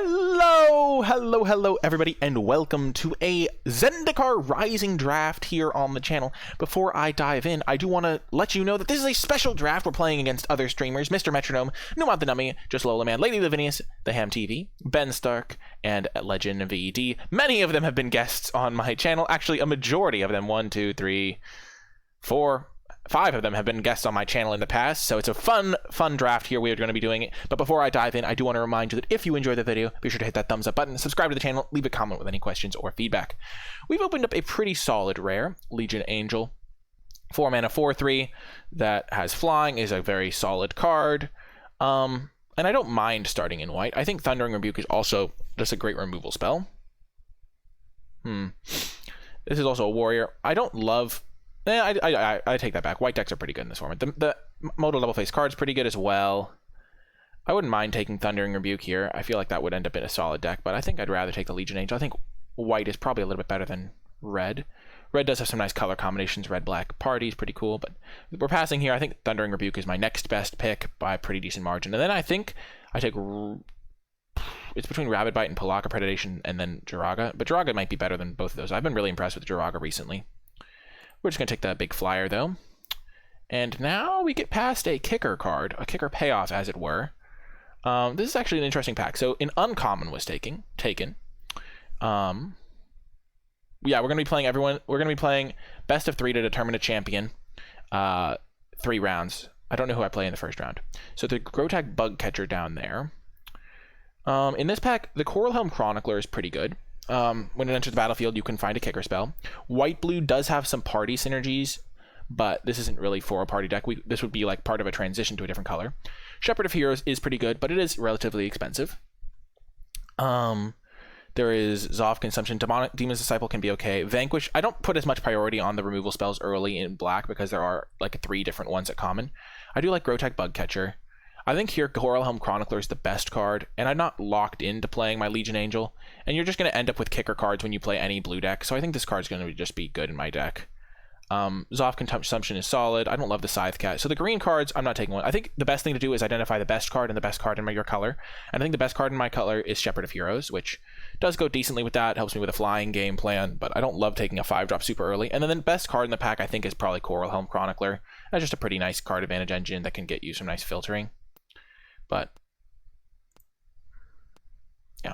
Hello everybody, and welcome to a Zendikar Rising draft here on the channel. Before I dive in, I do want to let you know that this is a special draft. We're playing against other streamers: Mr. Metronome, Numad the Nummy, Just Lola Man, Lady Lavinius, The Ham TV, Ben Stark, and Legend VED. Many of them have been guests on my channel. Actually, a majority of them, 1, 2, 3, 4, 5 of them have been guests on my channel in the past, so it's a fun draft here. We're going to be doing it. But before I dive in, I do want to remind you that if you enjoyed the video, be sure to hit that thumbs up button, subscribe to the channel, leave a comment with any questions or feedback. We've opened up a pretty solid rare, Legion Angel. 4 mana, 4/3, that has flying, is a very solid card. And I don't mind starting in white. I think Thundering Rebuke is also just a great removal spell. This is also a warrior. I don't love... I take that back. White decks are pretty good in this format. The modal double face card is pretty good as well. I wouldn't mind taking Thundering Rebuke here. I feel like that would end up in a solid deck, but I think I'd rather take the Legion Angel. I think white is probably a little bit better than red. Red does have some nice color combinations. Red-black party is pretty cool, but we're passing here. I think Thundering Rebuke is my next best pick by a pretty decent margin. And then I think I take... It's between Rabid Bite and Pelaka Predation and then Jiraga, but Jiraga might be better than both of those. I've been really impressed with Jiraga recently. We're just going to take the big flyer, though. And now we get past a kicker card, a kicker payoff, as it were. This is actually an interesting pack. So an uncommon was taken. Yeah, we're going to be playing everyone. We're going to be playing best of 3 to determine a champion. 3 rounds. I don't know who I play in the first round. So the Grotag Bug Catcher down there. In this pack, the Coralhelm Chronicler is pretty good. When it enters the battlefield, you can find a kicker spell. White-blue does have some party synergies, but this isn't really for a party deck. This would be like part of a transition to a different color. Shepherd of Heroes is pretty good, but it is relatively expensive. There is Zoff Consumption. Demon's Disciple can be okay. Vanquish, I don't put as much priority on the removal spells early in black because there are like 3 different ones at common. I do like Grotag Bug Catcher. I think here Coralhelm Chronicler is the best card, and I'm not locked into playing my Legion Angel, and you're just going to end up with kicker cards when you play any blue deck, so I think this card's going to just be good in my deck. Zoff Consumption is solid. I don't love the Scythe Cat. So the green cards, I'm not taking one. I think the best thing to do is identify the best card and the best card in your color, and I think the best card in my color is Shepherd of Heroes, which does go decently with that, helps me with a flying game plan, but I don't love taking a 5-drop super early. And then the best card in the pack, I think, is probably Coralhelm Chronicler. That's just a pretty nice card advantage engine that can get you some nice filtering. But yeah,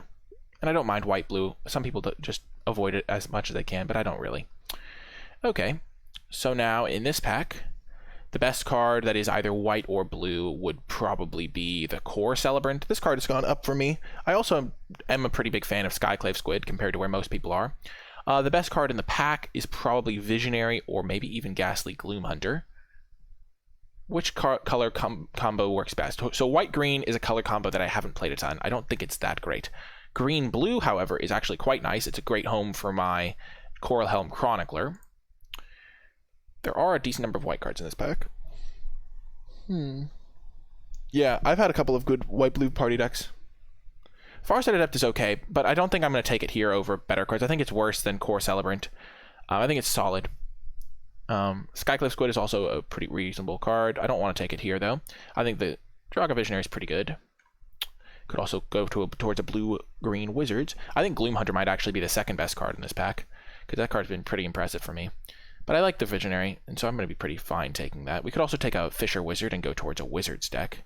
and I don't mind white-blue. Some people just avoid it as much as they can, but I don't really. Okay, so now in this pack, the best card that is either white or blue would probably be the Core Celebrant. This card has gone up for me. I also am a pretty big fan of Skyclave Squid compared to where most people are. The best card in the pack is probably Visionary or maybe even Ghastly Gloomhunter. Which color combo works best? So white-green is a color combo that I haven't played a ton. I don't think it's that great. Green-blue, however, is actually quite nice. It's a great home for my Coralhelm Chronicler. There are a decent number of white cards in this pack. Yeah, I've had a couple of good white-blue party decks. Farsight Adept is okay, but I don't think I'm going to take it here over better cards. I think it's worse than Core Celebrant. I think it's solid. Skyclave Squid is also a pretty reasonable card. I don't want to take it here, though. I think the Jiraga Visionary is pretty good. Could also go towards a blue-green Wizards. I think Gloomhunter might actually be the second best card in this pack, because that card's been pretty impressive for me. But I like the Visionary, and so I'm going to be pretty fine taking that. We could also take a Fisher Wizard and go towards a Wizards deck.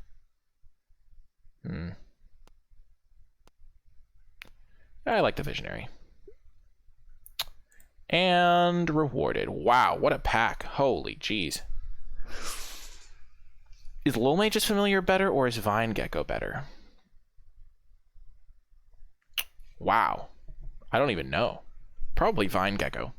I like the Visionary. And rewarded. Wow, what a pack. Holy jeez. Is Lil Mage's Familiar better, or is Vine Gecko better? Wow. I don't even know. Probably Vine Gecko.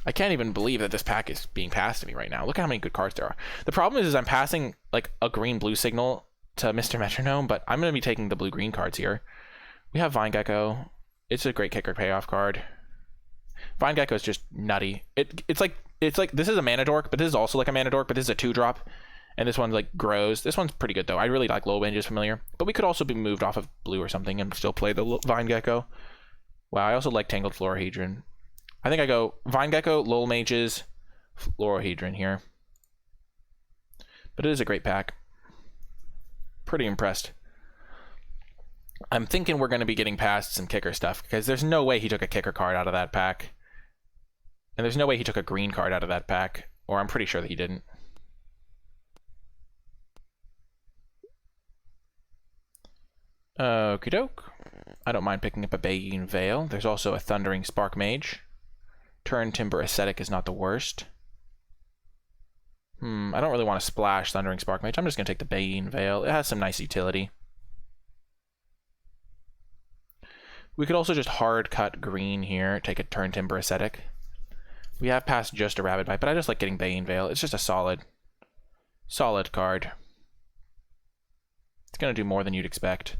I can't even believe that this pack is being passed to me right now. Look at how many good cards there are. The problem is I'm passing like a green-blue signal to Mr. Metronome, but I'm going to be taking the blue-green cards here. We have Vine Gecko. It's a great kicker payoff card. Vine Gecko is just nutty. It's like this is a mana dork, but this is also like a mana dork, but this is a 2-drop, and this one like grows. This one's pretty good though. I really like Low Mage's Familiar, but we could also be moved off of blue or something and still play the Vine Gecko. Wow, I also like Tangled Florahedron. I think I go Vine Gecko, Lol Mages, Florahedron here. But it is a great pack. Pretty impressed. I'm thinking we're going to be getting past some kicker stuff, because there's no way he took a kicker card out of that pack. And there's no way he took a green card out of that pack, or I'm pretty sure that he didn't. Okie doke. I don't mind picking up a Bayeen Veil. There's also a Thundering Spark Mage. Turn Timber Ascetic is not the worst. I don't really want to splash Thundering Spark Mage. I'm just going to take the Bayeen Veil. It has some nice utility. We could also just hard cut green here, take a Turn Timber Ascetic. We have passed just a Rabid Bite, but I just like getting Bayeen Veil. It's just a solid card. It's going to do more than you'd expect.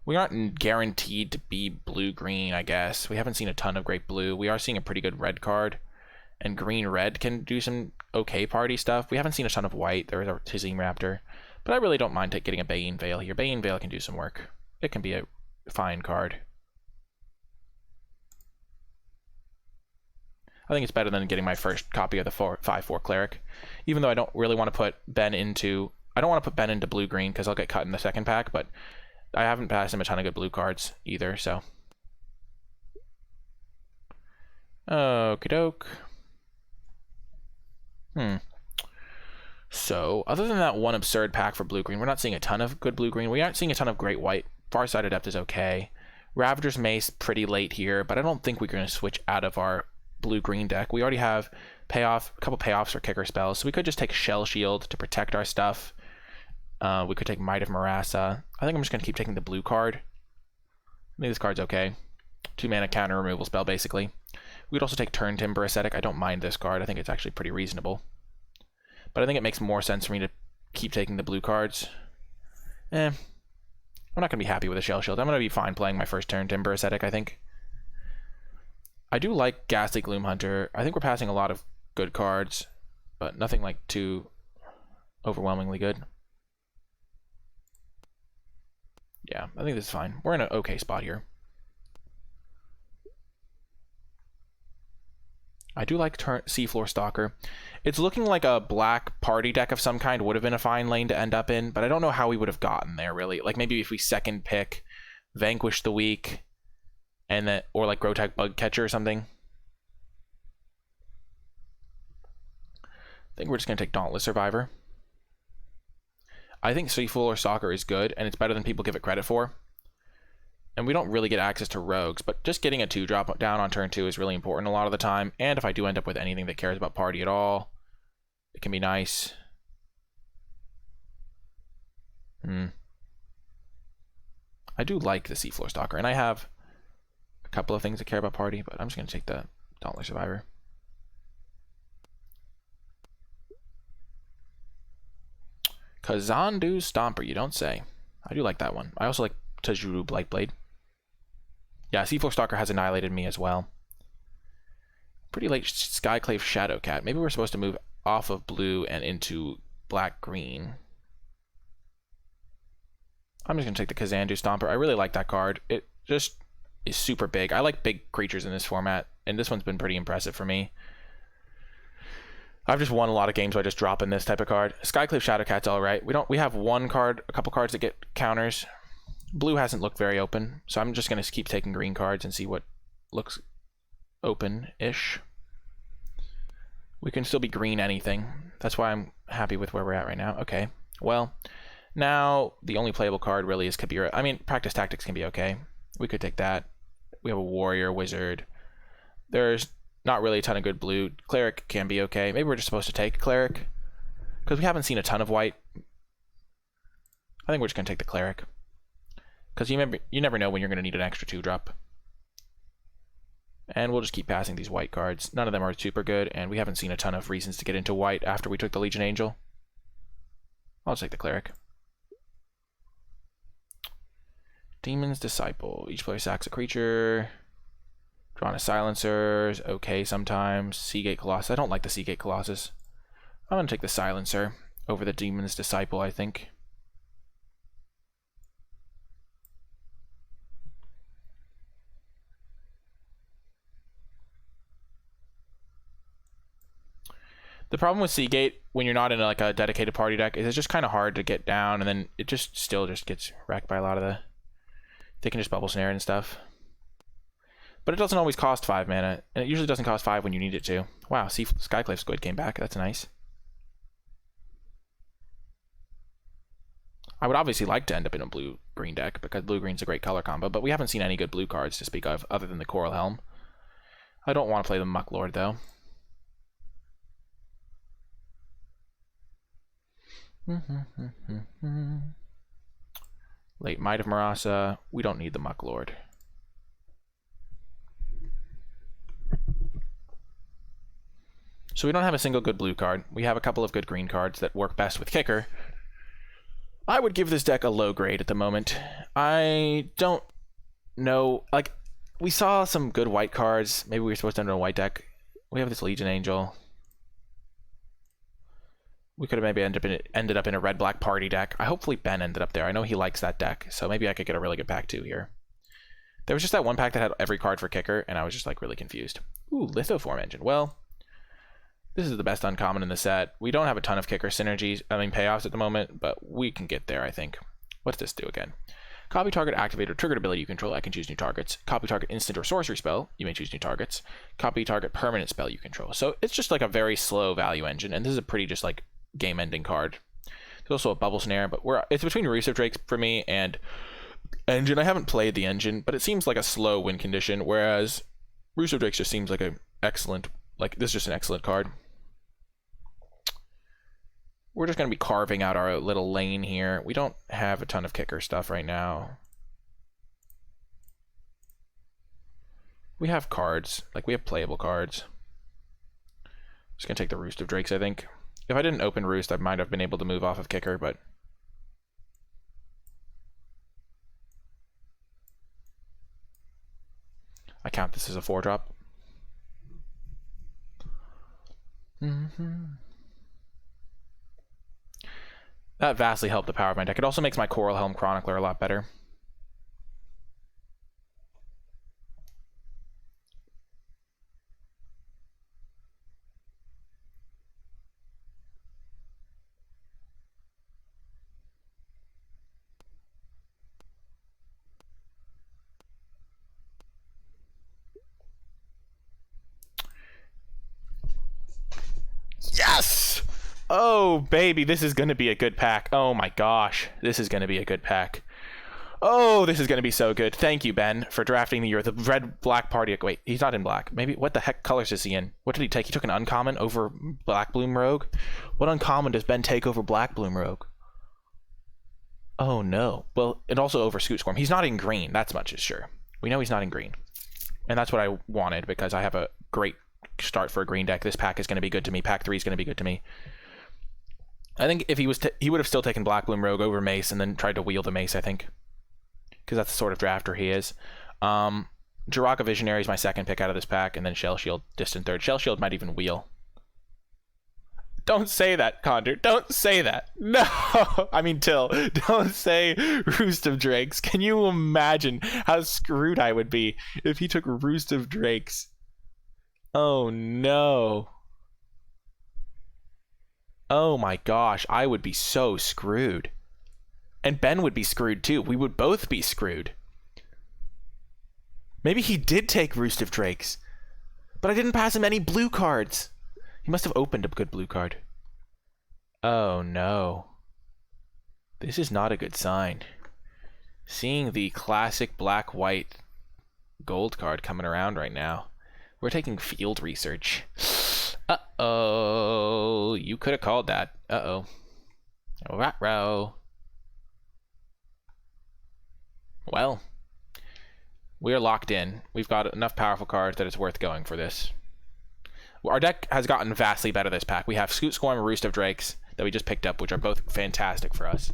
We aren't guaranteed to be blue-green, I guess. We haven't seen a ton of great blue. We are seeing a pretty good red card. And green-red can do some okay party stuff. We haven't seen a ton of white. There is a Tizime Raptor. But I really don't mind getting a Bayeen Veil here. Bayeen Veil can do some work. It can be a fine card. I think it's better than getting my first copy of the 5/4 Cleric. Even though I don't really want to put Ben into... I don't want to put Ben into blue-green because I'll get cut in the second pack, but I haven't passed him a ton of good blue cards either, so... Okie doke. So, other than that one absurd pack for blue-green, we're not seeing a ton of good blue-green. We aren't seeing a ton of great white. Farsight Adept is okay. Ravager's Mace pretty late here, but I don't think we're going to switch out of our blue-green deck. We already have a couple payoffs for kicker spells, so we could just take Shell Shield to protect our stuff. We could take Might of Marassa. I think I'm just going to keep taking the blue card. I think this card's okay. 2-mana counter removal spell, basically. We could also take Turn Timber Ascetic. I don't mind this card. I think it's actually pretty reasonable. But I think it makes more sense for me to keep taking the blue cards. I'm not going to be happy with a Shell Shield. I'm going to be fine playing my first Turn Timber Ascetic, I think. I do like Ghastly Gloomhunter. I think we're passing a lot of good cards, but nothing like too overwhelmingly good. Yeah, I think this is fine. We're in an okay spot here. I do like Seafloor Stalker. It's looking like a black party deck of some kind would have been a fine lane to end up in, but I don't know how we would have gotten there, really. Like, maybe if we second pick Vanquish the Weak, and then, or like Grotag Bugcatcher or something. I think we're just going to take Dauntless Survivor. I think Seafloor Stalker is good, and it's better than people give it credit for. And we don't really get access to rogues, but just getting a 2-drop down on turn 2 is really important a lot of the time. And if I do end up with anything that cares about party at all, it can be nice. I do like the Seafloor Stalker, and I have a couple of things that care about party, but I'm just going to take the Dauntless Survivor. Kazandu Stomper, you don't say. I do like that one. I also like Tajuru Blightblade. Yeah, Seafloor Stalker has annihilated me as well. Pretty late Skyclave Shadowcat. Maybe we're supposed to move off of blue and into black-green. I'm just going to take the Kazandu Stomper. I really like that card. It just is super big. I like big creatures in this format, and this one's been pretty impressive for me. I've just won a lot of games by just dropping this type of card. Skyclave Shadowcat's alright. We have a couple cards that get counters. Blue hasn't looked very open, so I'm just going to keep taking green cards and see what looks open-ish. We can still be green anything. That's why I'm happy with where we're at right now. Okay, well, now the only playable card really is Kabira. I mean, Practice Tactics can be okay. We could take that. We have a Warrior, Wizard. There's not really a ton of good blue. Cleric can be okay. Maybe we're just supposed to take Cleric, because we haven't seen a ton of white. I think we're just going to take the Cleric. Because you never know when you're going to need an extra 2-drop. And we'll just keep passing these white cards. None of them are super good, and we haven't seen a ton of reasons to get into white after we took the Legion Angel. I'll just take the Cleric. Demon's Disciple. Each player sacks a creature. Drawn a Silencer. Okay sometimes. Seagate Colossus. I don't like the Seagate Colossus. I'm going to take the Silencer over the Demon's Disciple, I think. The problem with Seagate when you're not in like a dedicated party deck is it's just kind of hard to get down, and then it just still just gets wrecked by a lot of the... They can just bubble snare and stuff. But it doesn't always cost 5 mana, and it usually doesn't cost 5 when you need it to. Wow, Skyclave Squid came back. That's nice. I would obviously like to end up in a blue-green deck, because blue-green's a great color combo, but we haven't seen any good blue cards to speak of, other than the Coral Helm. I don't want to play the Mucklord, though. Late Might of Marasa. We don't need the Mucklord. So we don't have a single good blue card. We have a couple of good green cards that work best with Kicker. I would give this deck a low grade at the moment. I don't know. Like, we saw some good white cards. Maybe we were supposed to enter a white deck. We have this Legion Angel. We could have maybe ended up in a red-black party deck. I hopefully Ben ended up there. I know he likes that deck, so maybe I could get a really good pack too here. There was just that one pack that had every card for Kicker, and I was just like really confused. Ooh, Lithoform Engine. Well, this is the best uncommon in the set. We don't have a ton of Kicker synergies, payoffs at the moment, but we can get there, I think. What's this do again? Copy target activate or triggered ability you control. I can choose new targets. Copy target instant or sorcery spell. You may choose new targets. Copy target permanent spell you control. So it's just like a very slow value engine, and this is a pretty just like game-ending card. There's also a bubble snare, but it's between Elusive Drakes for me and Engine. I haven't played the Engine, but it seems like a slow win condition, whereas Elusive Drakes just seems like an excellent, like this is just an excellent card. We're just going to be carving out our little lane here. We don't have a ton of Kicker stuff right now. We have cards, like we have playable cards. Just going to take the Roost of Drakes, I think. If I didn't open Roost, I might have been able to move off of Kicker, but... I count this as a 4-drop. That vastly helped the power of my deck. It also makes my Coral Helm Chronicler a lot better. Yes! Oh, baby, this is going to be a good pack. Oh my gosh, this is going to be a good pack. Oh, this is going to be so good. Thank you, Ben, for drafting the red-black party. Wait, he's not in black. Maybe, what the heck colors is he in? What did he take? He took an uncommon over Black Bloom Rogue? What uncommon does Ben take over Black Bloom Rogue? Oh, no. Well, it also over Scoot Squirm. He's not in green. That's much is sure. We know he's not in green. And that's what I wanted, because I have a great start for a green deck. This pack is going to be good to me. Pack 3 is going to be good to me. I think if he was, he would have still taken Black Bloom Rogue over Mace and then tried to wheel the Mace, I think. Because that's the sort of drafter he is. Jiraka Visionary is my second pick out of this pack, and then Shell Shield, distant third. Shell Shield might even wheel. Don't say that, Condor. Don't say that. No! I mean, Till. Don't say Roost of Drakes. Can you imagine how screwed I would be if he took Roost of Drakes? Oh, no. Oh my gosh, I would be so screwed. And Ben would be screwed too. We would both be screwed. Maybe he did take Roost of Drakes. But I didn't pass him any blue cards. He must have opened a good blue card. Oh no. This is not a good sign. Seeing the classic black-white gold card coming around right now. We're taking field research. Uh-oh. You could have called that. Uh-oh. Rat-row. Well, we are locked in. We've got enough powerful cards that it's worth going for this. Our deck has gotten vastly better this pack. We have Scoot Squirm and Roost of Drakes that we just picked up, which are both fantastic for us.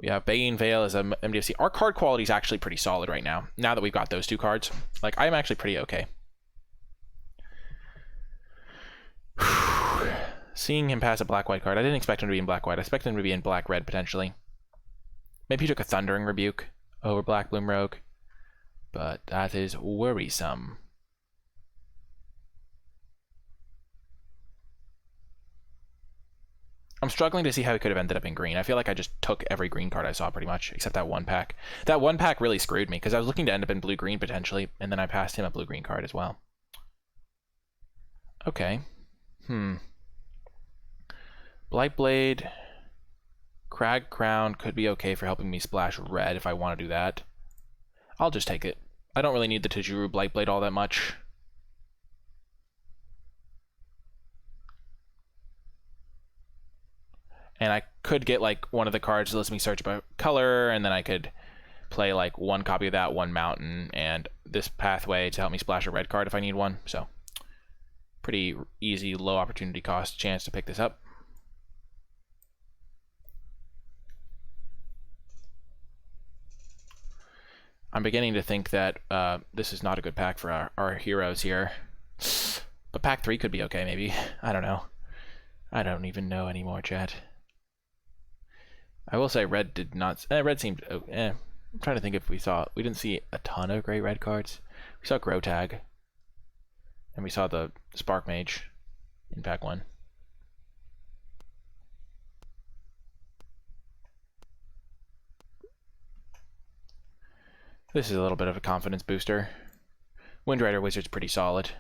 We have Bane Veil as a MDFC. Our card quality is actually pretty solid right now that we've got those two cards. Like, I'm actually pretty okay. Seeing him pass a black-white card. I didn't expect him to be in black-white. I expected him to be in black-red, potentially. Maybe he took a Thundering Rebuke over Black Bloom Rogue. But that is worrisome. I'm struggling to see how he could have ended up in green. I feel like I just took every green card I saw pretty much, except that one pack. That one pack really screwed me, because I was looking to end up in blue-green potentially, and then I passed him a blue-green card as well. Okay. Blightblade, Crag Crown could be okay for helping me splash red if I want to do that. I'll just take it. I don't really need the Tajuru Blightblade all that much. And I could get like one of the cards that lets me search by color, and then I could play like one copy of that, one mountain, and this pathway to help me splash a red card if I need one. So pretty easy, low opportunity cost chance to pick this up. I'm beginning to think that this is not a good pack for our heroes here. But pack 3 could be okay, maybe. I don't know. I don't even know anymore, chat. I will say red did not... red seemed... I'm trying to think if we saw... We didn't see a ton of great red cards. We saw Grotag. And we saw the Spark Mage in pack 1. This is a little bit of a confidence booster. Windrider Wizard's pretty solid.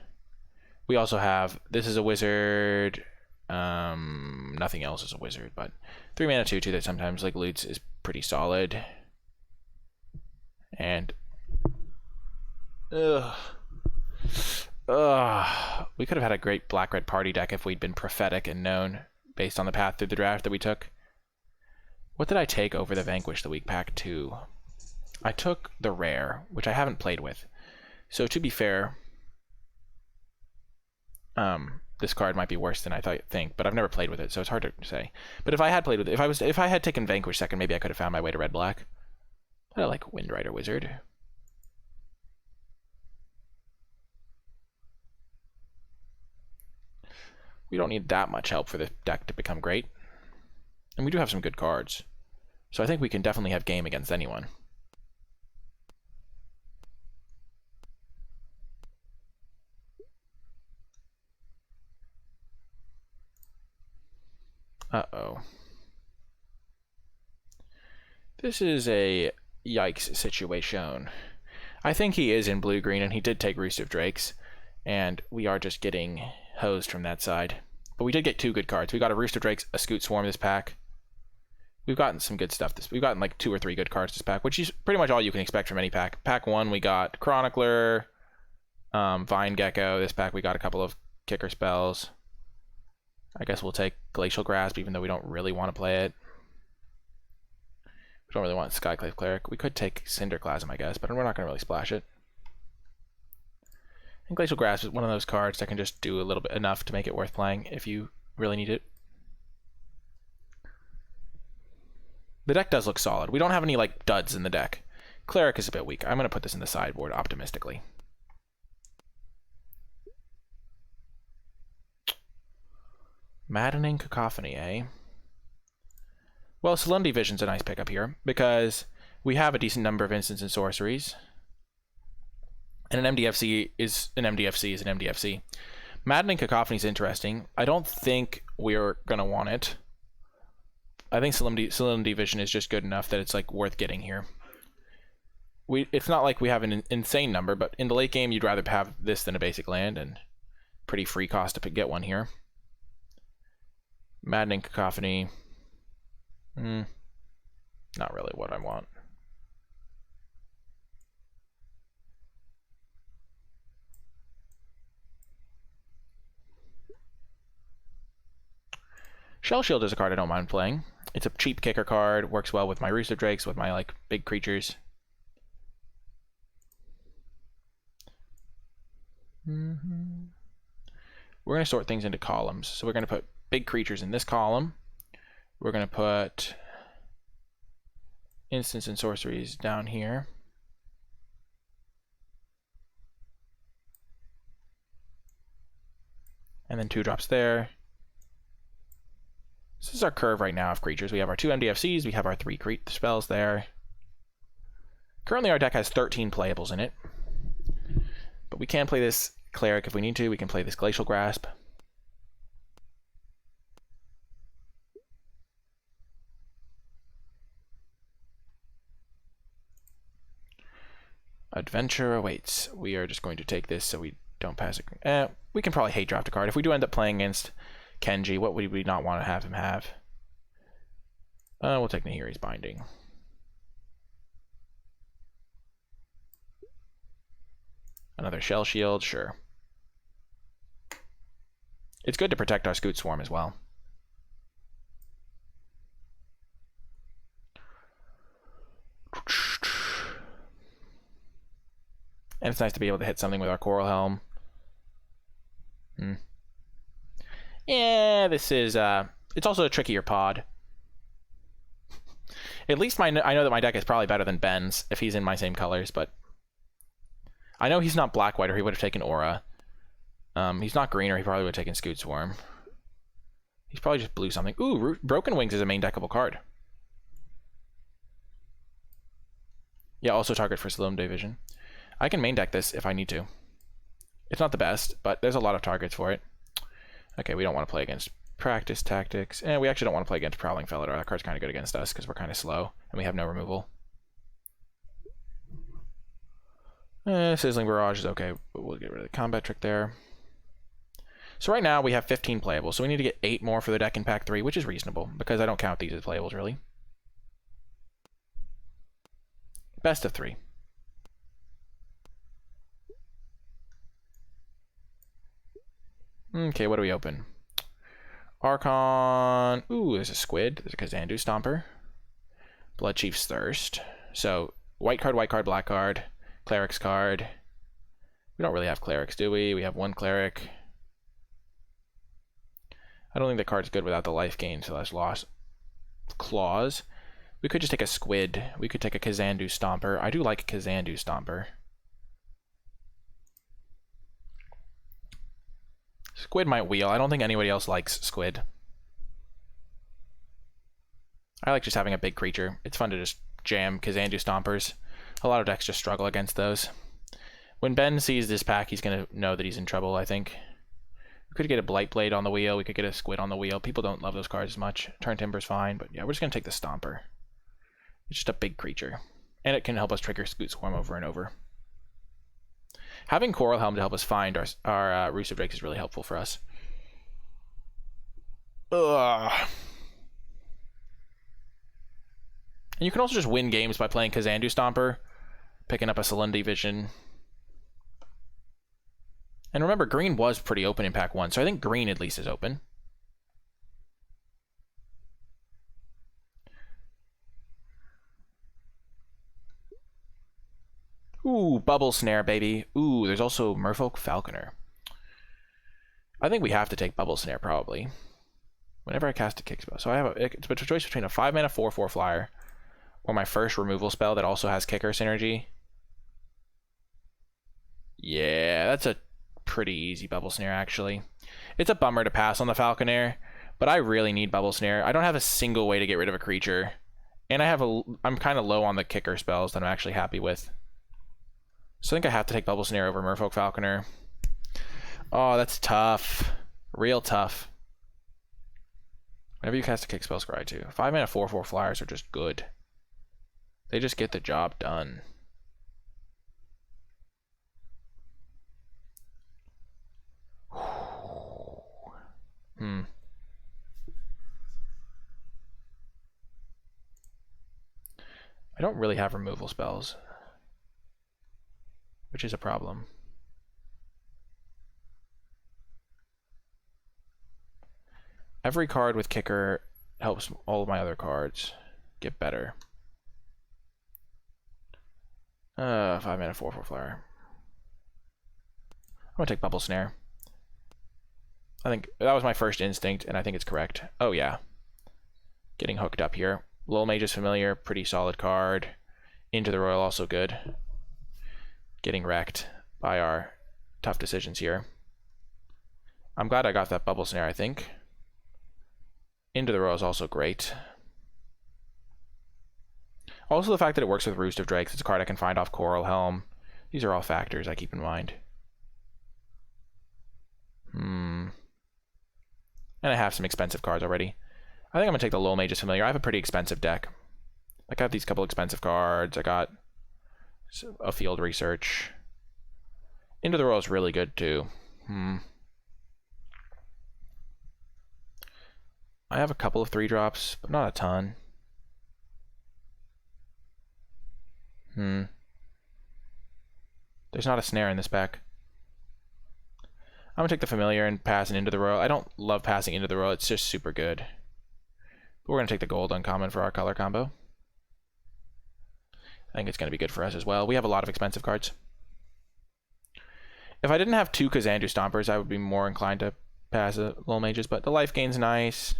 We also have... This is a wizard... nothing else is a wizard, but 3 mana 2/2 that sometimes like loots is pretty solid. And we could have had a great black-red party deck if we'd been prophetic and known based on the path through the draft that we took. What did I take over the Vanquish the week pack 2? I took the rare, which I haven't played with. So to be fair, this card might be worse than I think, but I've never played with it, so it's hard to say. But if I had played with it, if I had taken Vanquish second, maybe I could have found my way to red-black. But I like Windrider Wizard. We don't need that much help for the deck to become great. And we do have some good cards. So I think we can definitely have game against anyone. Uh-oh. This is a yikes situation. I think he is in blue-green, and he did take Roost of Drakes, and we are just getting hosed from that side. But we did get 2 good cards. We got a Roost of Drakes, a Scoot Swarm this pack. We've gotten some good stuff. We've gotten like 2 or 3 good cards this pack, which is pretty much all you can expect from any pack. Pack 1, we got Chronicler, Vine Gecko. This pack, we got a couple of kicker spells. I guess we'll take Glacial Grasp, even though we don't really want to play it. We don't really want Skyclave Cleric. We could take Cinderclasm, I guess, but we're not going to really splash it. And Glacial Grasp is one of those cards that can just do a little bit enough to make it worth playing if you really need it. The deck does look solid. We don't have any like duds in the deck. Cleric is a bit weak. I'm going to put this in the sideboard optimistically. Maddening Cacophony, eh? Well, Solemnity Vision's a nice pickup here, because we have a decent number of instants and sorceries. And an MDFC is an MDFC is an MDFC. Maddening Cacophony is interesting. I don't think we're going to want it. I think Solemnity Vision is just good enough that it's like worth getting here. It's not like we have an insane number, but in the late game, you'd rather have this than a basic land, and pretty free cost to get one here. Maddening Cacophony. Not really what I want. Shell Shield is a card I don't mind playing. It's a cheap kicker card, works well with my Rooster Drakes, with my like big creatures. We're going to sort things into columns. So we're going to put big creatures in this column. We're going to put instants and sorceries down here. And then 2 drops there. This is our curve right now of creatures. We have our 2 MDFCs, we have our 3 spells there. Currently our deck has 13 playables in it. But we can play this Cleric if we need to. We can play this Glacial Grasp. Adventure awaits. We are just going to take this so we don't pass it. We can probably hate draft a card. If we do end up playing against Kenji, what would we not want to have him have? We'll take Nahiri's Binding. Another Shell Shield, sure. It's good to protect our Scoot Swarm as well. And it's nice to be able to hit something with our Coral Helm. Yeah, this is, it's also a trickier pod. At least I know that my deck is probably better than Ben's if he's in my same colors, but I know he's not black-white or he would have taken Aura. He's not green or he probably would have taken Scoot Swarm. He's probably just blue something. Ooh, Broken Wings is a main deckable card. Yeah, also target for Saloon Division. I can main deck this if I need to. It's not the best, but there's a lot of targets for it. Okay, we don't want to play against Practice Tactics. And we actually don't want to play against Prowling Felidar. That card's kind of good against us because we're kind of slow and we have no removal. Sizzling Barrage is okay, but we'll get rid of the combat trick there. So right now we have 15 playables, so we need to get 8 more for the deck in Pack 3, which is reasonable because I don't count these as playables really. Best of 3. Okay, what do we open? Archon. Ooh, there's a Squid. There's a Kazandu Stomper. Blood Chief's Thirst. So, white card, black card. Cleric's card. We don't really have Clerics, do we? We have one Cleric. I don't think the card's good without the life gain, so that's lost. Claws. We could just take a Squid. We could take a Kazandu Stomper. I do like a Kazandu Stomper. Squid might wheel. I don't think anybody else likes Squid. I like just having a big creature. It's fun to just jam Kazandu Stompers. A lot of decks just struggle against those. When Ben sees this pack, he's going to know that he's in trouble, I think. We could get a Blightblade on the wheel. We could get a Squid on the wheel. People don't love those cards as much. Turn Timber's fine, but yeah, we're just going to take the Stomper. It's just a big creature. And it can help us trigger Scoot Swarm over and over. Having Coral Helm to help us find our Roost of Drakes is really helpful for us. Ugh. And you can also just win games by playing Kazandu Stomper, picking up a Salundi Vision. And remember, green was pretty open in Pack 1, so I think green at least is open. Ooh, Bubble Snare, baby. Ooh, there's also Merfolk Falconer. I think we have to take Bubble Snare, probably. Whenever I cast a kick spell. So I have it's a choice between a 5-mana 4/4 flyer or my first removal spell that also has kicker synergy. Yeah, that's a pretty easy Bubble Snare, actually. It's a bummer to pass on the Falconer, but I really need Bubble Snare. I don't have a single way to get rid of a creature. And I'm kind of low on the kicker spells that I'm actually happy with. So I think I have to take Bubble Snare over Merfolk Falconer. Oh, that's tough. Real tough. Whenever you cast a kick spell, scry too. 5-mana 4/4 flyers are just good. They just get the job done. I don't really have removal spells, which is a problem. Every card with kicker helps all of my other cards get better. 5-mana 4/4 flyer. I'm gonna take Bubble Snare. I think that was my first instinct, and I think it's correct. Oh yeah. Getting hooked up here. Lil Mage is familiar, pretty solid card. Into the Royal, also good. Getting wrecked by our tough decisions here. I'm glad I got that Bubble Snare, I think. Into the Royal is also great. Also the fact that it works with Roost of Drakes. It's a card I can find off Coral Helm. These are all factors I keep in mind. And I have some expensive cards already. I think I'm going to take the Lil Mage's Familiar. I have a pretty expensive deck. Like, I have these couple expensive cards. I got So a field research. Into the Royal is really good too. I have a couple of 3-drops, but not a ton. There's not a snare in this pack. I'm gonna take the Familiar and pass it into the Royal. I don't love passing into the Royal, it's just super good. But we're gonna take the gold uncommon for our color combo. I think it's gonna be good for us as well. We have a lot of expensive cards. If I didn't have 2 Kazandu Stompers, I would be more inclined to pass a Little Mages, but the life gain's nice.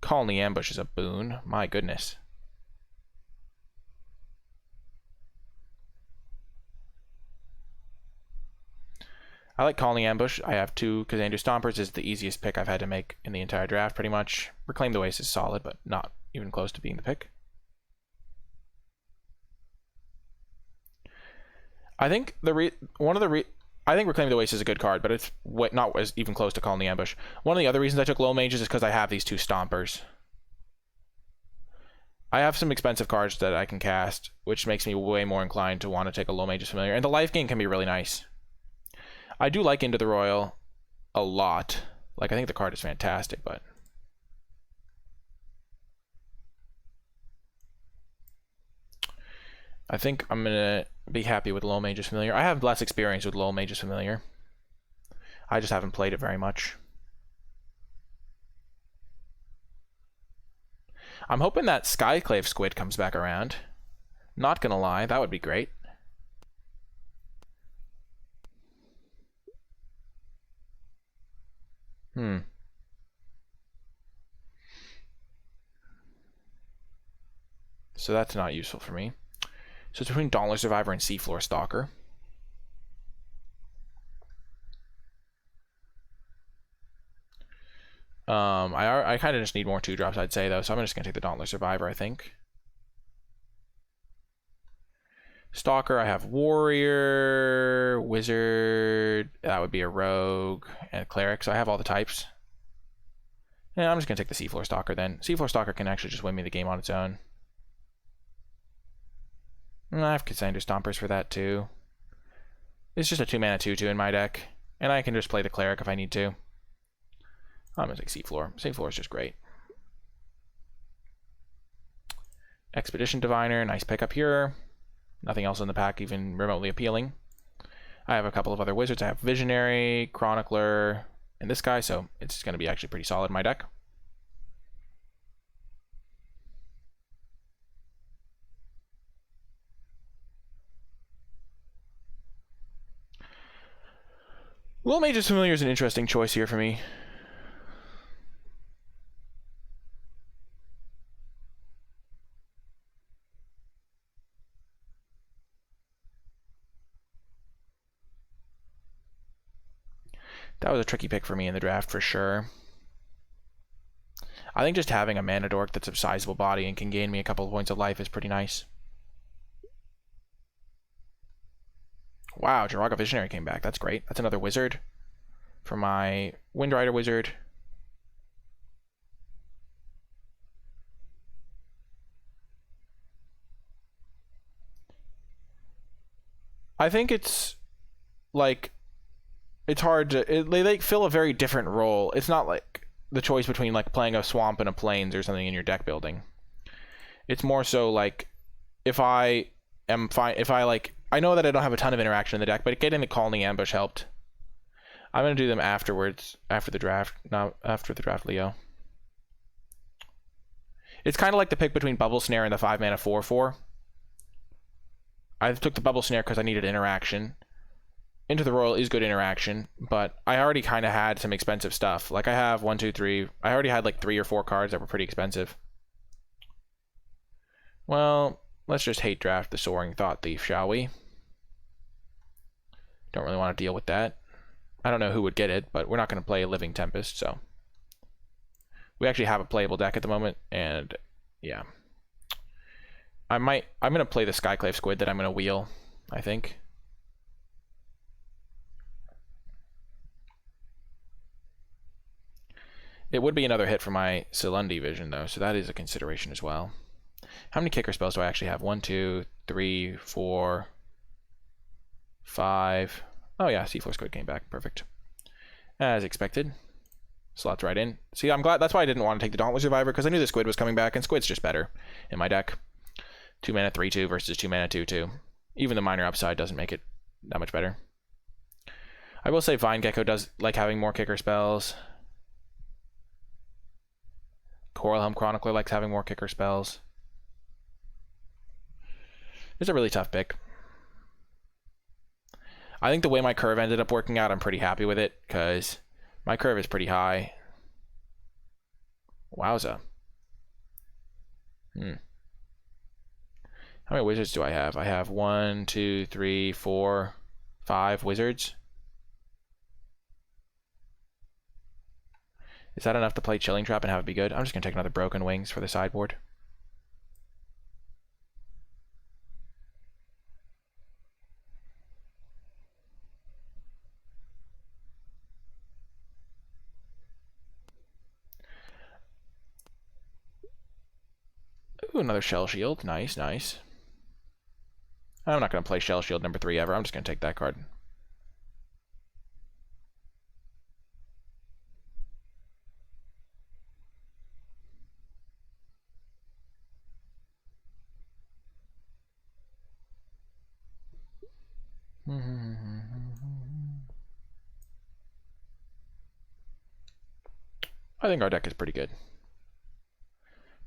Colony Ambush is a boon. My goodness. I like Colony Ambush. I have 2 Kazandu Stompers. Is the easiest pick I've had to make in the entire draft, pretty much. Reclaim the Waste is solid, but not even close to being the pick. I think I think Reclaim the Waste is a good card, but it's not as even close to Colony Ambush. One of the other reasons I took Low Mages is because I have these 2 Stompers. I have some expensive cards that I can cast, which makes me way more inclined to want to take a Low Mages Familiar. And the life gain can be really nice. I do like Into the Royal a lot. Like, I think the card is fantastic, but... I think I'm going to be happy with Low Mages Familiar. I have less experience with Low Mages Familiar. I just haven't played it very much. I'm hoping that Skyclave Squid comes back around. Not gonna lie, that would be great. So that's not useful for me. So it's between Dauntless Survivor and Seafloor Stalker. I kind of just need more 2-drops, I'd say, though, so I'm just going to take the Dauntless Survivor, I think. Stalker, I have Warrior, Wizard, that would be a Rogue, and Cleric, so I have all the types. Yeah, I'm just going to take the Seafloor Stalker then. Seafloor Stalker can actually just win me the game on its own. And I have Kazandu Stompers for that, too. It's just a 2-mana 2/2 in my deck, and I can just play the Cleric if I need to. I'm going to take Seafloor. Seafloor is just great. Expedition Diviner, nice pickup here. Nothing else in the pack even remotely appealing. I have a couple of other wizards. I have Visionary, Chronicler, and this guy, so it's going to be actually pretty solid in my deck. Little Mages Familiar is an interesting choice here for me. That was a tricky pick for me in the draft for sure. I think just having a mana dork that's a sizable body and can gain me a couple of points of life is pretty nice. Wow, Jiraga Visionary came back. That's great. That's another wizard for my Windrider wizard. I think it's like it's hard to they like fill a very different role. It's not like the choice between like playing a swamp and a plains or something in your deck building. It's more so like if I am fine, if I like, I know that I don't have a ton of interaction in the deck, but getting the Colony Ambush helped. I'm gonna do them afterwards, after the draft, not after the draft, Leo. It's kind of like the pick between Bubble Snare and the 5-mana 4/4. I took the Bubble Snare because I needed interaction. Into the Royal is good interaction, but I already kind of had some expensive stuff. Like I have 1, 2, 3. I already had like 3 or 4 cards that were pretty expensive. Well, let's just hate draft the Soaring Thought Thief, shall we? Don't really want to deal with that. I don't know who would get it, but we're not going to play a Living Tempest, so. We actually have a playable deck at the moment, and yeah. I'm going to play the Skyclave Squid that I'm going to wheel, I think. It would be another hit for my Silundi Vision, though, so that is a consideration as well. How many kicker spells do I actually have? 1, 2, 3, 4, 5. Oh yeah, Seafloor Squid came back. Perfect. As expected. Slots right in. See, I'm glad. That's why I didn't want to take the Dauntless Survivor, because I knew the Squid was coming back, and Squid's just better in my deck. 2 mana 3/2 versus 2 mana 2/2. Even the minor upside doesn't make it that much better. I will say Vine Gecko does like having more kicker spells. Coral Helm Chronicler likes having more kicker spells. It's a really tough pick. I think the way my curve ended up working out, I'm pretty happy with it, because my curve is pretty high. Wowza. How many wizards do I have? I have 1, 2, 3, 4, 5 wizards. Is that enough to play Chilling Trap and have it be good? I'm just going to take another Broken Wings for the sideboard. Ooh, another Shell Shield. Nice, nice. I'm not going to play Shell Shield number 3 ever. I'm just going to take that card. I think our deck is pretty good.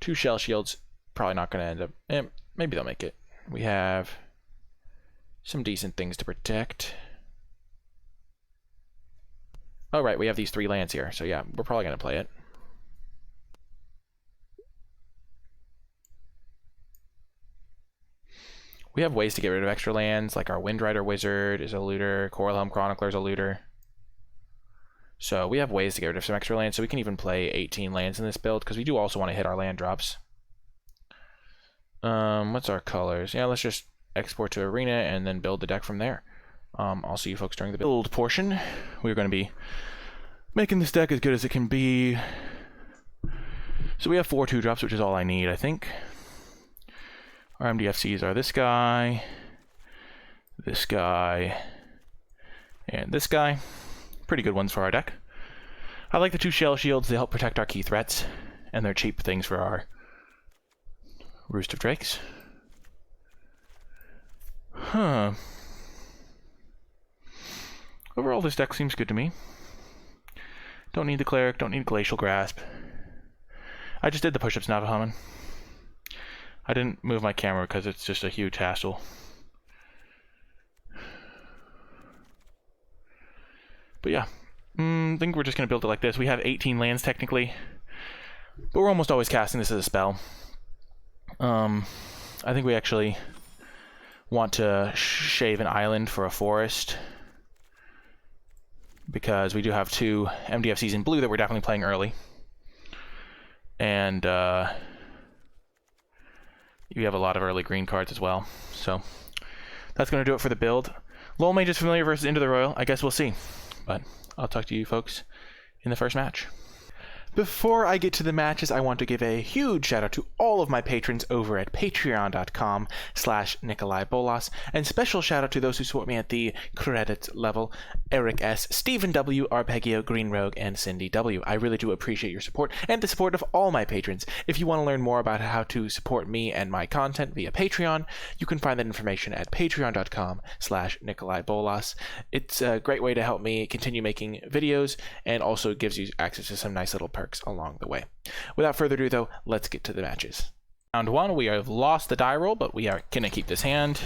2 Shell Shields, probably not going to end up... maybe they'll make it. We have some decent things to protect. Oh, right, we have these 3 lands here. So yeah, we're probably going to play it. We have ways to get rid of extra lands, like our Windrider Wizard is a looter, Coral Helm Chronicler is a looter. So we have ways to get rid of some extra lands, so we can even play 18 lands in this build, because we do also want to hit our land drops. What's our colors? Yeah, let's just export to Arena and then build the deck from there. I'll see you folks during the build portion. We're going to be making this deck as good as it can be. So we have 4 2-drops, which is all I need, I think. Our MDFCs are this guy, and this guy. Pretty good ones for our deck. I like the 2 Shell Shields. They help protect our key threats, and they're cheap things for our Roost of Drakes. Overall, this deck seems good to me. Don't need the Cleric, don't need Glacial Grasp. I just did the push-ups now, Haman. I didn't move my camera because it's just a huge hassle. But yeah, I think we're just going to build it like this. We have 18 lands technically, but we're almost always casting this as a spell. I think we actually want to shave an island for a forest, because we do have 2 MDFCs in blue that we're definitely playing early. And you have a lot of early green cards as well. So that's going to do it for the build. Lowell Mage is familiar versus Into the Royal. I guess we'll see. But I'll talk to you folks in the first match. Before I get to the matches, I want to give a huge shout out to all of my patrons over at patreon.com/NicolaiBolas, and special shout out to those who support me at the credits level: Eric S., Stephen W., Arpeggio, Green Rogue, and Cindy W. I really do appreciate your support and the support of all my patrons. If you want to learn more about how to support me and my content via Patreon, you can find that information at patreon.com/NicolaiBolas. It's a great way to help me continue making videos, and also gives you access to some nice little perks along the way. Without further ado, though, let's get to the matches. Round 1, we have lost the die roll, but we are going to keep this hand.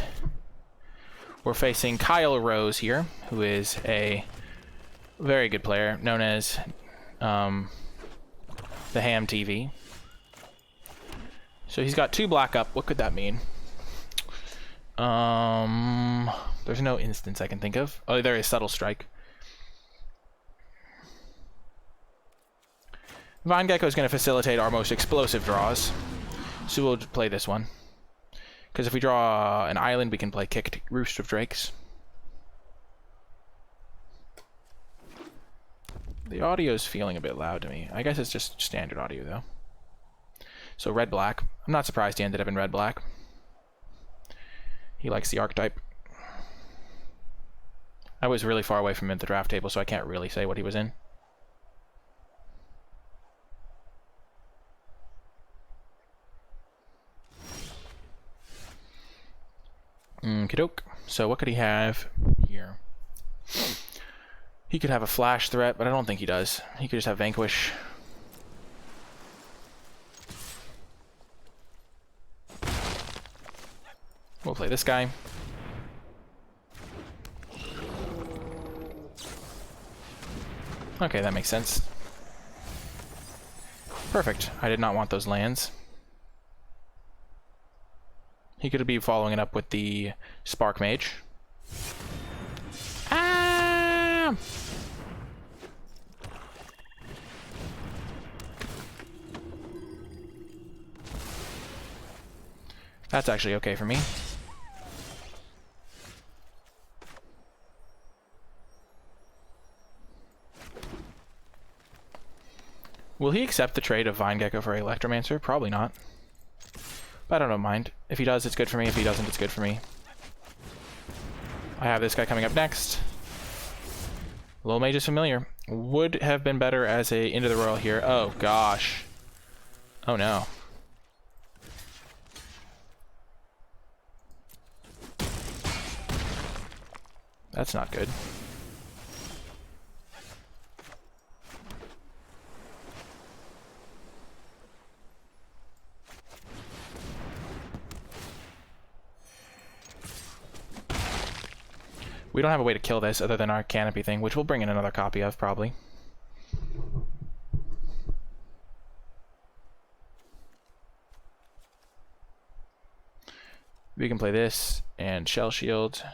We're facing Kyle Rose here, who is a very good player, known as the Ham TV. So he's got 2 black up. What could that mean? There's no instance I can think of. Oh, there is Subtle Strike. Vine Gecko is going to facilitate our most explosive draws, so we'll play this one. Because if we draw an island, we can play Kicked Roost of Drakes. The audio is feeling a bit loud to me. I guess it's just standard audio, though. So red-black. I'm not surprised he ended up in red-black. He likes the archetype. I was really far away from him at the draft table, so I can't really say what he was in. Okey-doke. So what could he have here? He could have a flash threat, but I don't think he does. He could just have Vanquish. We'll play this guy. Okay, that makes sense. Perfect. I did not want those lands. He could be following it up with the Spark Mage. Ah! That's actually okay for me. Will he accept the trade of Vine Gecko for Electromancer? Probably not. But I don't mind. If he does, it's good for me. If he doesn't, it's good for me. I have this guy coming up next. Little Mage is familiar. Would have been better as a Into the Royal here. Oh, gosh. Oh, no. That's not good. We don't have a way to kill this other than our canopy thing, which we'll bring in another copy of, probably. We can play this and Shell Shield.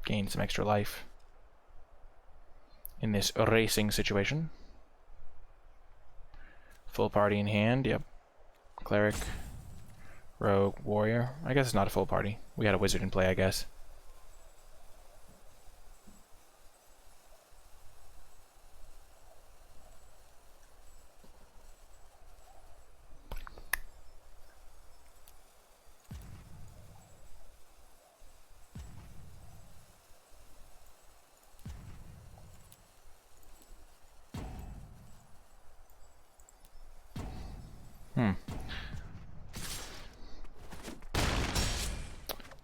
Gain some extra life in this racing situation. Full party in hand, yep. Cleric, Rogue, Warrior. I guess it's not a full party. We had a Wizard in play, I guess.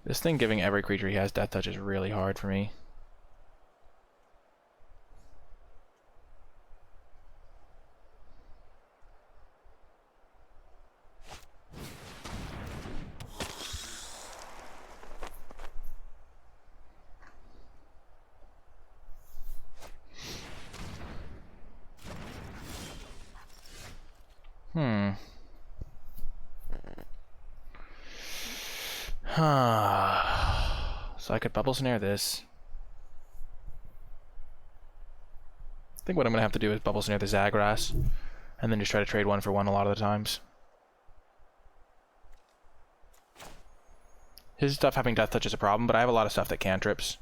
This thing giving every creature he has Death Touch is really hard for me. So I could Bubble Snare this. I think what I'm going to have to do is Bubble Snare the Zagras, and then just try to trade one for one a lot of the times. His stuff having Death Touch is a problem, but I have a lot of stuff that cantrips.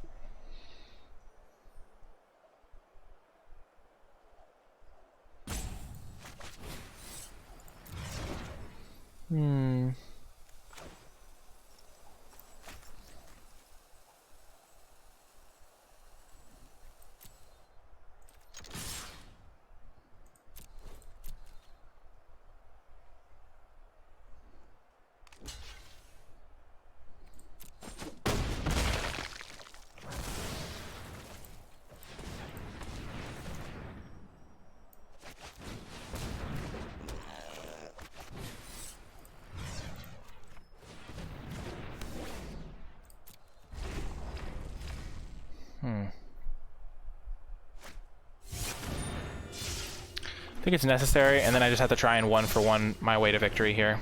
I think it's necessary, and then I just have to try and one for one my way to victory here.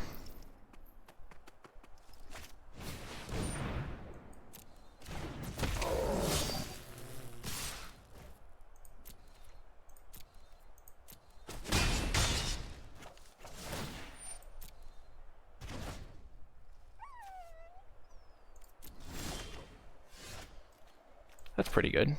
That's pretty good.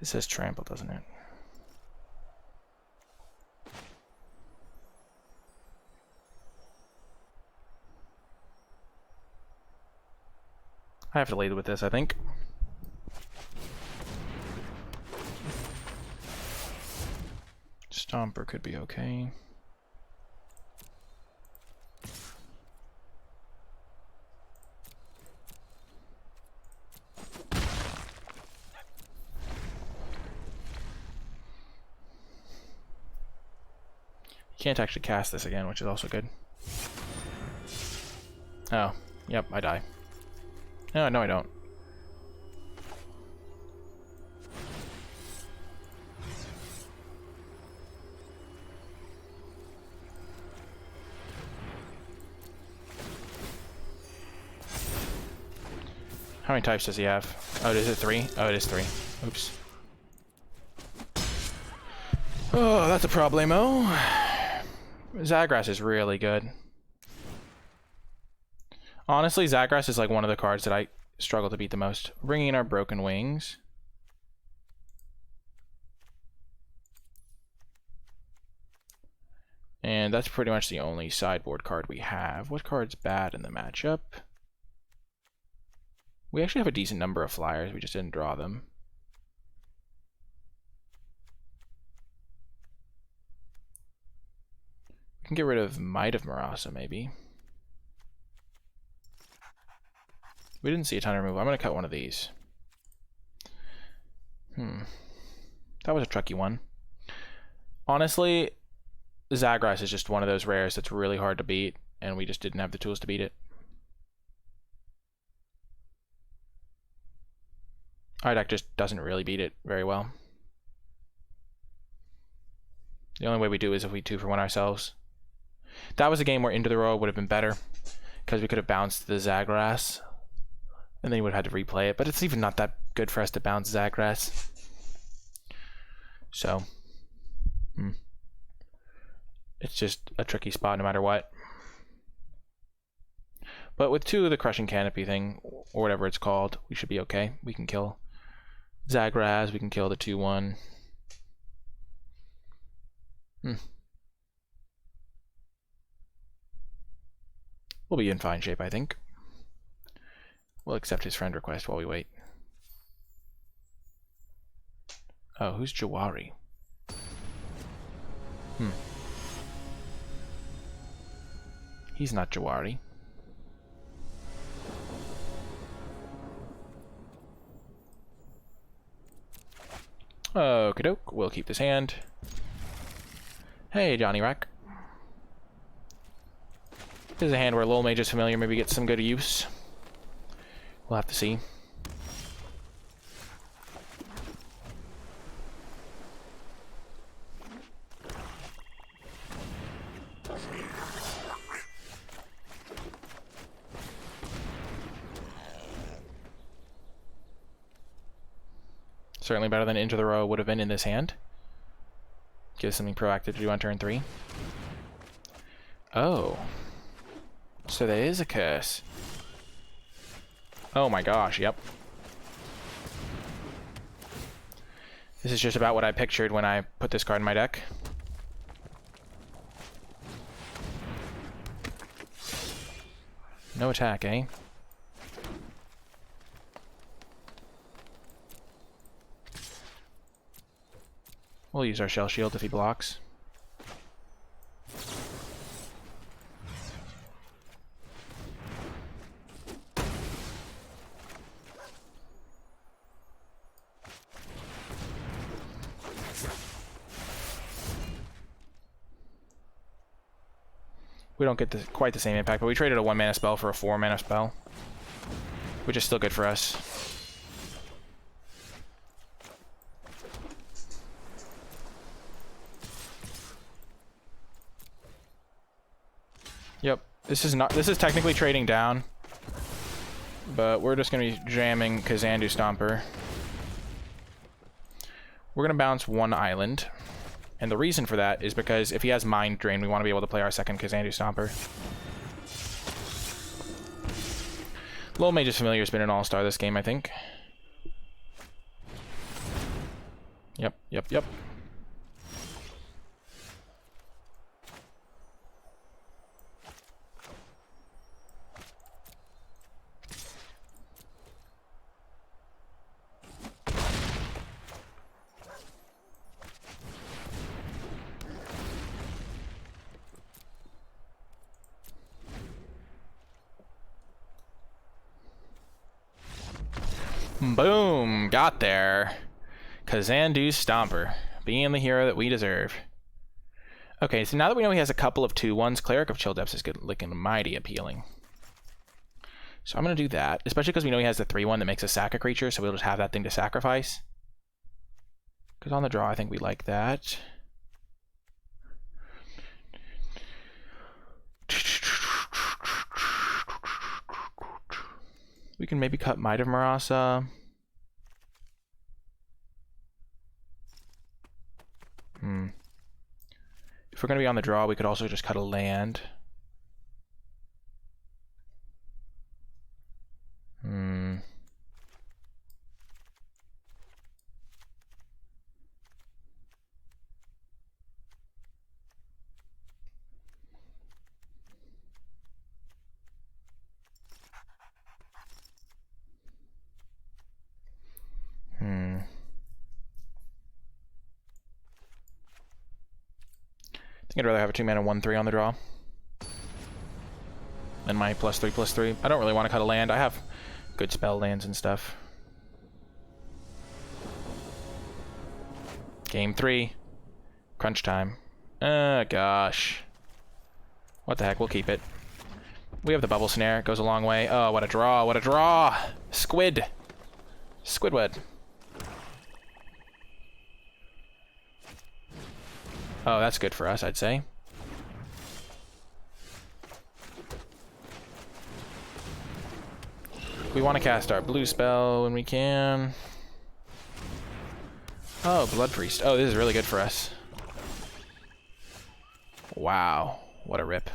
It says trample, doesn't it? I have to lead with this, I think. Stomper could be okay. Can't actually cast this again, which is also good. Oh, yep, I die. No, I don't. How many types does he have? Oh, is it 3? Oh, it is 3. Oops. Oh, that's a problemo. Zagras is really good. Honestly, Zagras is like one of the cards that I struggle to beat the most. Bringing in our Broken Wings. And that's pretty much the only sideboard card we have. What card's bad in the matchup? We actually have a decent number of flyers, we just didn't draw them. We can get rid of Might of Marasa, maybe. We didn't see a ton of removal. I'm going to cut one of these. That was a tricky one. Honestly, Zagras is just one of those rares that's really hard to beat, and we just didn't have the tools to beat it. Our deck just doesn't really beat it very well. The only way we do is if we 2-for-1 ourselves. That was a game where Into the Row would have been better, because we could have bounced the Zagras, and then you would have had to replay it, but it's even not that good for us to bounce Zagras. So, it's just a tricky spot no matter what. But with 2 of the Crushing Canopy thing, or whatever it's called, we should be okay. We can kill Zagras, we can kill the 2-1. We'll be in fine shape, I think. We'll accept his friend request while we wait. Oh, who's Jawari? He's not Jawari. Okie doke, we'll keep this hand. Hey, Johnny Rack. This is a hand where Lol Mage is familiar, maybe get some good use. We'll have to see. Certainly better than Into the Row would have been in this hand. Give us something proactive to do on turn 3. Oh. So there is a curse. Oh my gosh, yep. This is just about what I pictured when I put this card in my deck. No attack, eh? We'll use our Shell Shield if he blocks. We don't get quite the same impact, but we traded a 1-mana spell for a 4-mana spell, which is still good for us. Yep, this is technically trading down, but we're just gonna be jamming Kazandu Stomper. We're gonna bounce 1 island, and the reason for that is because if he has Mind Drain, we want to be able to play our second Kazandu Stomper. Lol Mage's Familiar has been an all-star this game, I think. Yep, yep, yep. Boom! Got there. Kazandu's Stomper. Being the hero that we deserve. Okay, so now that we know he has a couple of 2/1s, Cleric of Chill Depths is looking mighty appealing. So I'm going to do that, especially because we know he has the 3/1 that makes us sack a creature, so we'll just have that thing to sacrifice. Because on the draw, I think we like that. We can maybe cut Might of Marasa. If we're going to be on the draw, we could also just cut a land. I think I'd rather have a 2-mana 1/3 on the draw. And my +3/+3. I don't really want to cut a land. I have good spell lands and stuff. Game 3. Crunch time. Gosh. What the heck, we'll keep it. We have the bubble snare, it goes a long way. Oh, what a draw, what a draw! Squid! Squidward. Oh, that's good for us, I'd say. We want to cast our blue spell when we can. Oh, Blood Priest. Oh, this is really good for us. Wow, what a rip.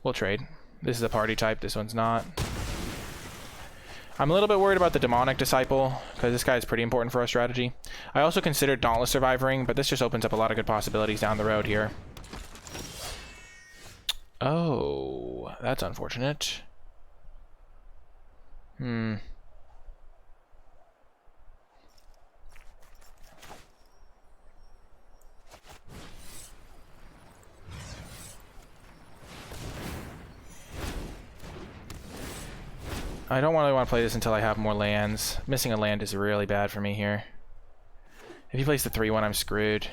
We'll trade. This is a party type, this one's not. I'm a little bit worried about the Demonic Disciple, because this guy is pretty important for our strategy. I also considered Dauntless Survivoring, but this just opens up a lot of good possibilities down the road here. Oh, that's unfortunate. I don't really want to play this until I have more lands. Missing a land is really bad for me here. If he plays the 3/1, I'm screwed.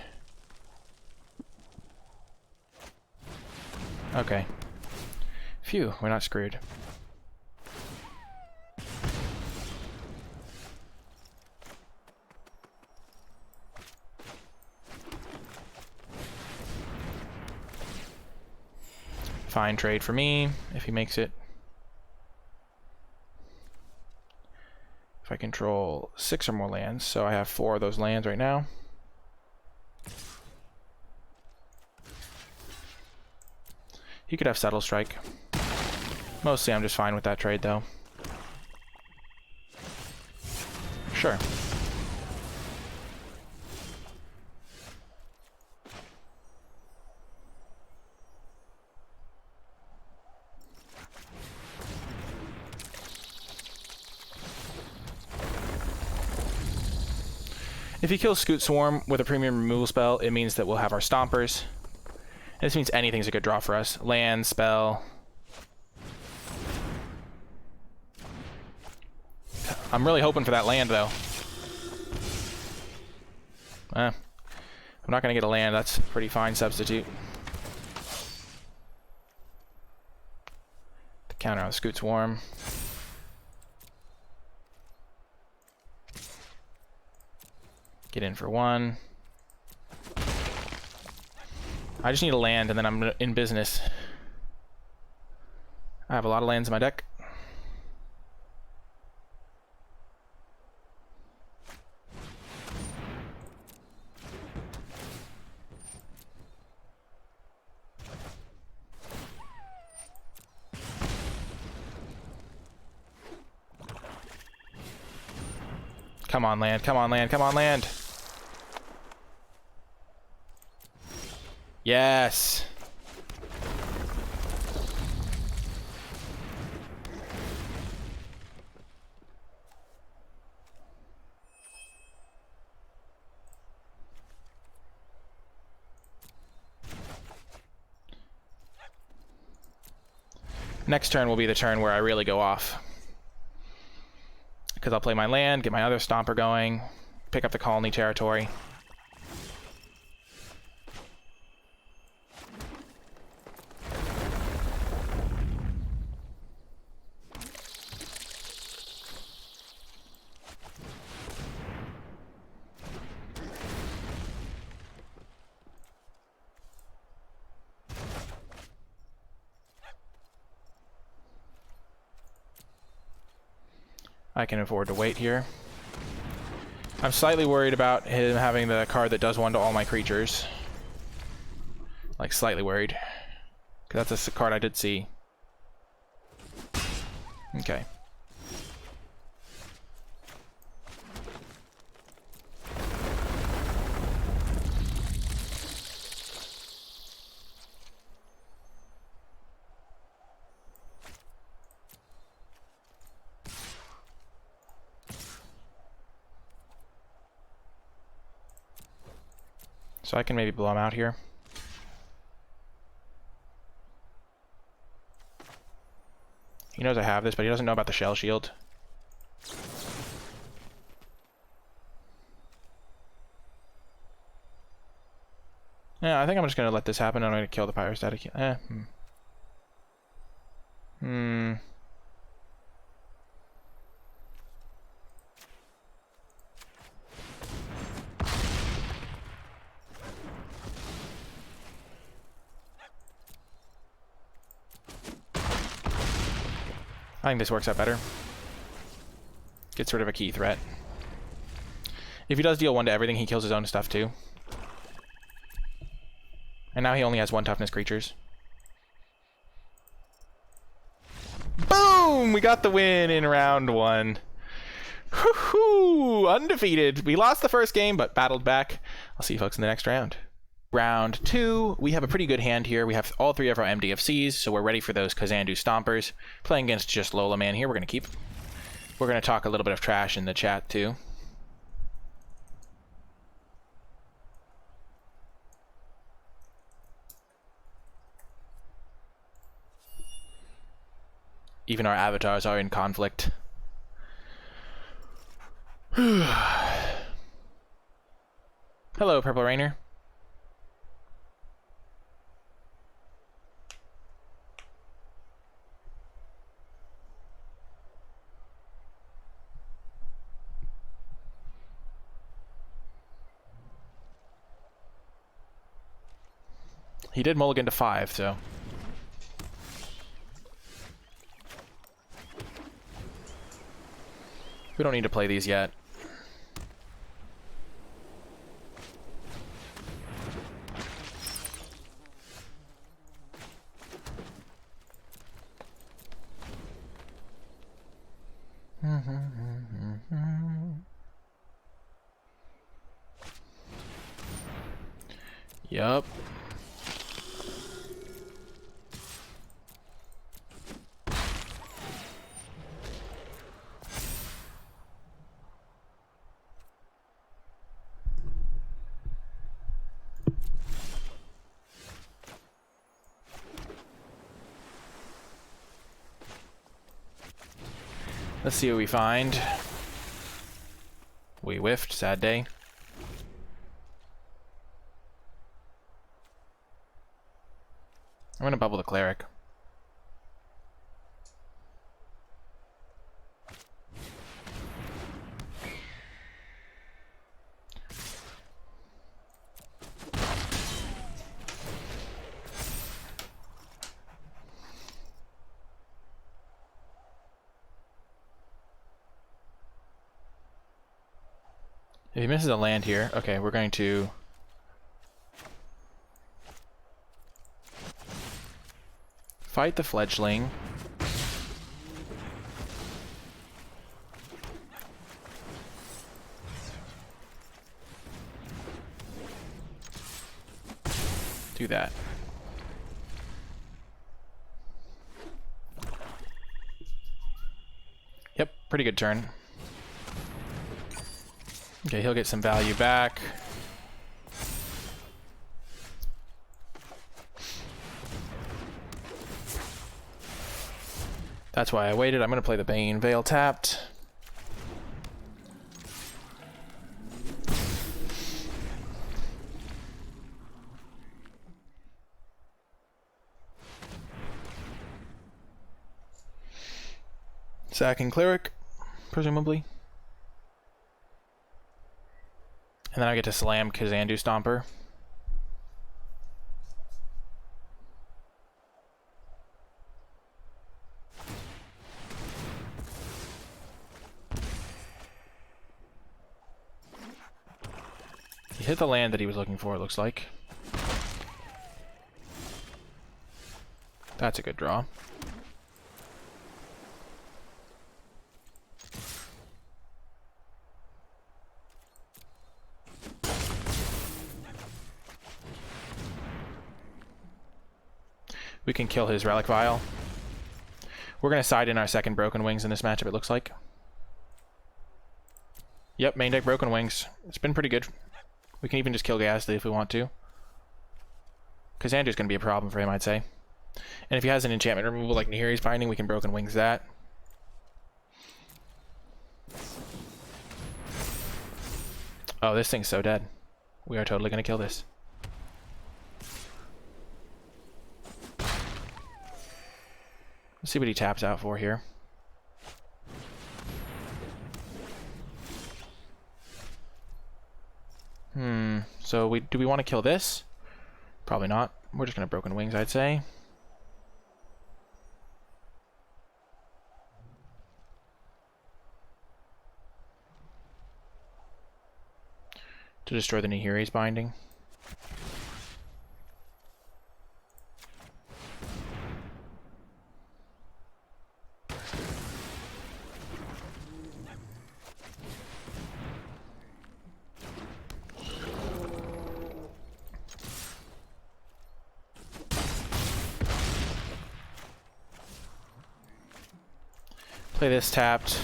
Okay. Phew, we're not screwed. Fine trade for me, if he makes it. If I control 6 or more lands, so I have 4 of those lands right now. He could have Subtle Strike. Mostly I'm just fine with that trade, though. Sure. If he kills Scoot Swarm with a premium removal spell, it means that we'll have our Stompers. This means anything's a good draw for us. Land, spell. I'm really hoping for that land, though. I'm not going to get a land. That's a pretty fine substitute. The counter on Scoot Swarm. Get in for 1. I just need a land and then I'm in business. I have a lot of lands in my deck. Come on, land. Come on, land. Come on, land. Yes. Next turn will be the turn where I really go off. Because I'll play my land, get my other Stomper going, pick up the colony territory. I can afford to wait here. I'm slightly worried about him having the card that does one to all my creatures. Like, slightly worried. Because that's a card I did see. Okay. So I can maybe blow him out here. He knows I have this, but he doesn't know about the shell shield. Yeah, I think I'm just going to let this happen. I'm going to kill the pyrostatic. I think this works out better. Gets rid of a key threat. If he does deal 1 to everything, he kills his own stuff too. And now he only has 1 toughness creatures. Boom! We got the win in round 1. Woohoo! Undefeated. We lost the first game, but battled back. I'll see you folks in the next round. Round 2, we have a pretty good hand here. We have all 3 of our MDFCs, so we're ready for those Kazandu Stompers. Playing against just Lola Man here, we're going to keep. We're going to talk a little bit of trash in the chat, too. Even our avatars are in conflict. Hello, Purple Rainer. He did mulligan to 5, so... we don't need to play these yet. Yup. Let's see what we find. We whiffed, sad day. I'm gonna bubble the cleric. If he misses a land here, okay, we're going to... fight the fledgling. Do that. Yep, pretty good turn. Okay, he'll get some value back. That's why I waited. I'm going to play the Bane Veil tapped. Sacking Cleric, presumably. And then I get to slam Kazandu Stomper. He hit the land that he was looking for, it looks like. That's a good draw. We can kill his Relic Vial. We're going to side in our second Broken Wings in this matchup, it looks like. Yep, main deck Broken Wings. It's been pretty good. We can even just kill Ghastly if we want to. Kazandu's going to be a problem for him, I'd say. And if he has an enchantment removal like Nihiri's Binding, we can Broken Wings that. Oh, this thing's so dead. We are totally going to kill this. Let's see what he taps out for here. So do we want to kill this? Probably not. We're just going to Broken Wings, I'd say. To destroy the Nihiri's Binding. Play this tapped.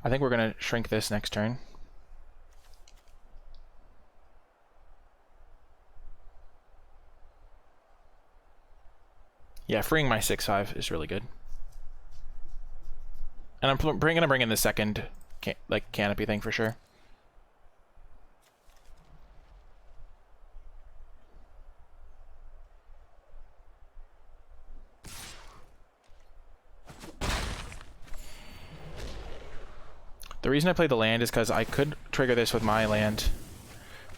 I think we're going to shrink this next turn. Yeah, freeing my 6/5 is really good. And I'm going to bring in the second canopy thing for sure. The reason I played the land is because I could trigger this with my land,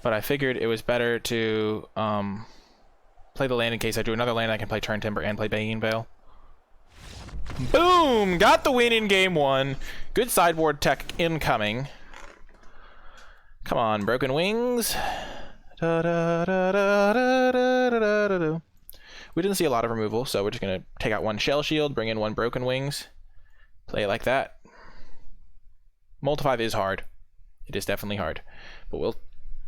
but I figured it was better to play the land in case I do another land. I can play Turn Timber and play Bane Veil. Boom! Got the win in game one. Good sideboard tech incoming. Come on, Broken Wings. Da, da, da, da, da, da, da, da, da. We didn't see a lot of removal, so we're just going to take out one Shell Shield, bring in one Broken Wings, play it like that. Multi-5 is hard. It is definitely hard. But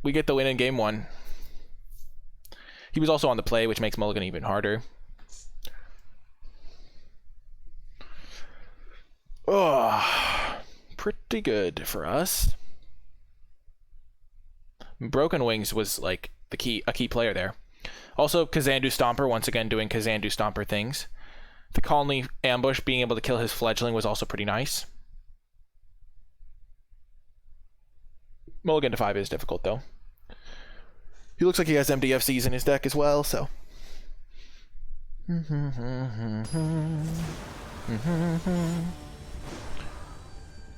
we get the win in game one. He was also on the play, which makes Mulligan even harder. Oh, pretty good for us. Broken Wings was like a key player there. Also, Kazandu Stomper, once again doing Kazandu Stomper things. The Conley ambush, being able to kill his fledgling, was also pretty nice. Mulligan to 5 is difficult, though. He looks like he has MDFCs in his deck as well, so...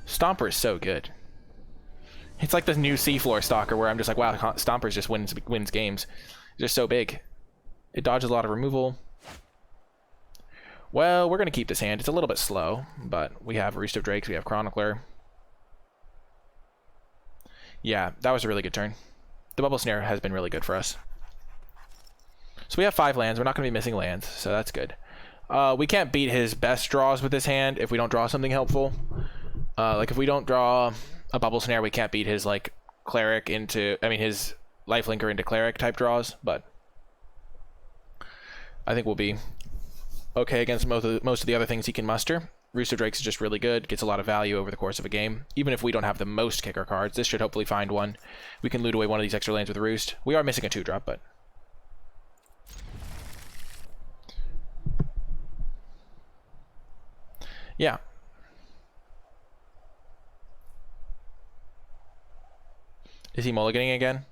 Stomper is so good. It's like the new Seafloor Stalker, where I'm just like, wow, Stomper just wins games. They're so big. It dodges a lot of removal. Well, we're going to keep this hand. It's a little bit slow, but we have Roost of Drakes, we have Chronicler. Yeah, that was a really good turn. The Bubble Snare has been really good for us. So we have 5 lands. We're not going to be missing lands, so that's good. We can't beat his best draws with this hand if we don't draw something helpful. Like if we don't draw a bubble snare, we can't beat his like cleric into, I mean his lifelinker into cleric type draws, but I think we'll be okay against most of the other things he can muster. Rooster Drake's just really good, gets a lot of value over the course of a game. Even if we don't have the most kicker cards, this should hopefully find one. We can loot away one of these extra lands with Roost. We are missing a 2-drop, but... yeah. Is he mulliganing again?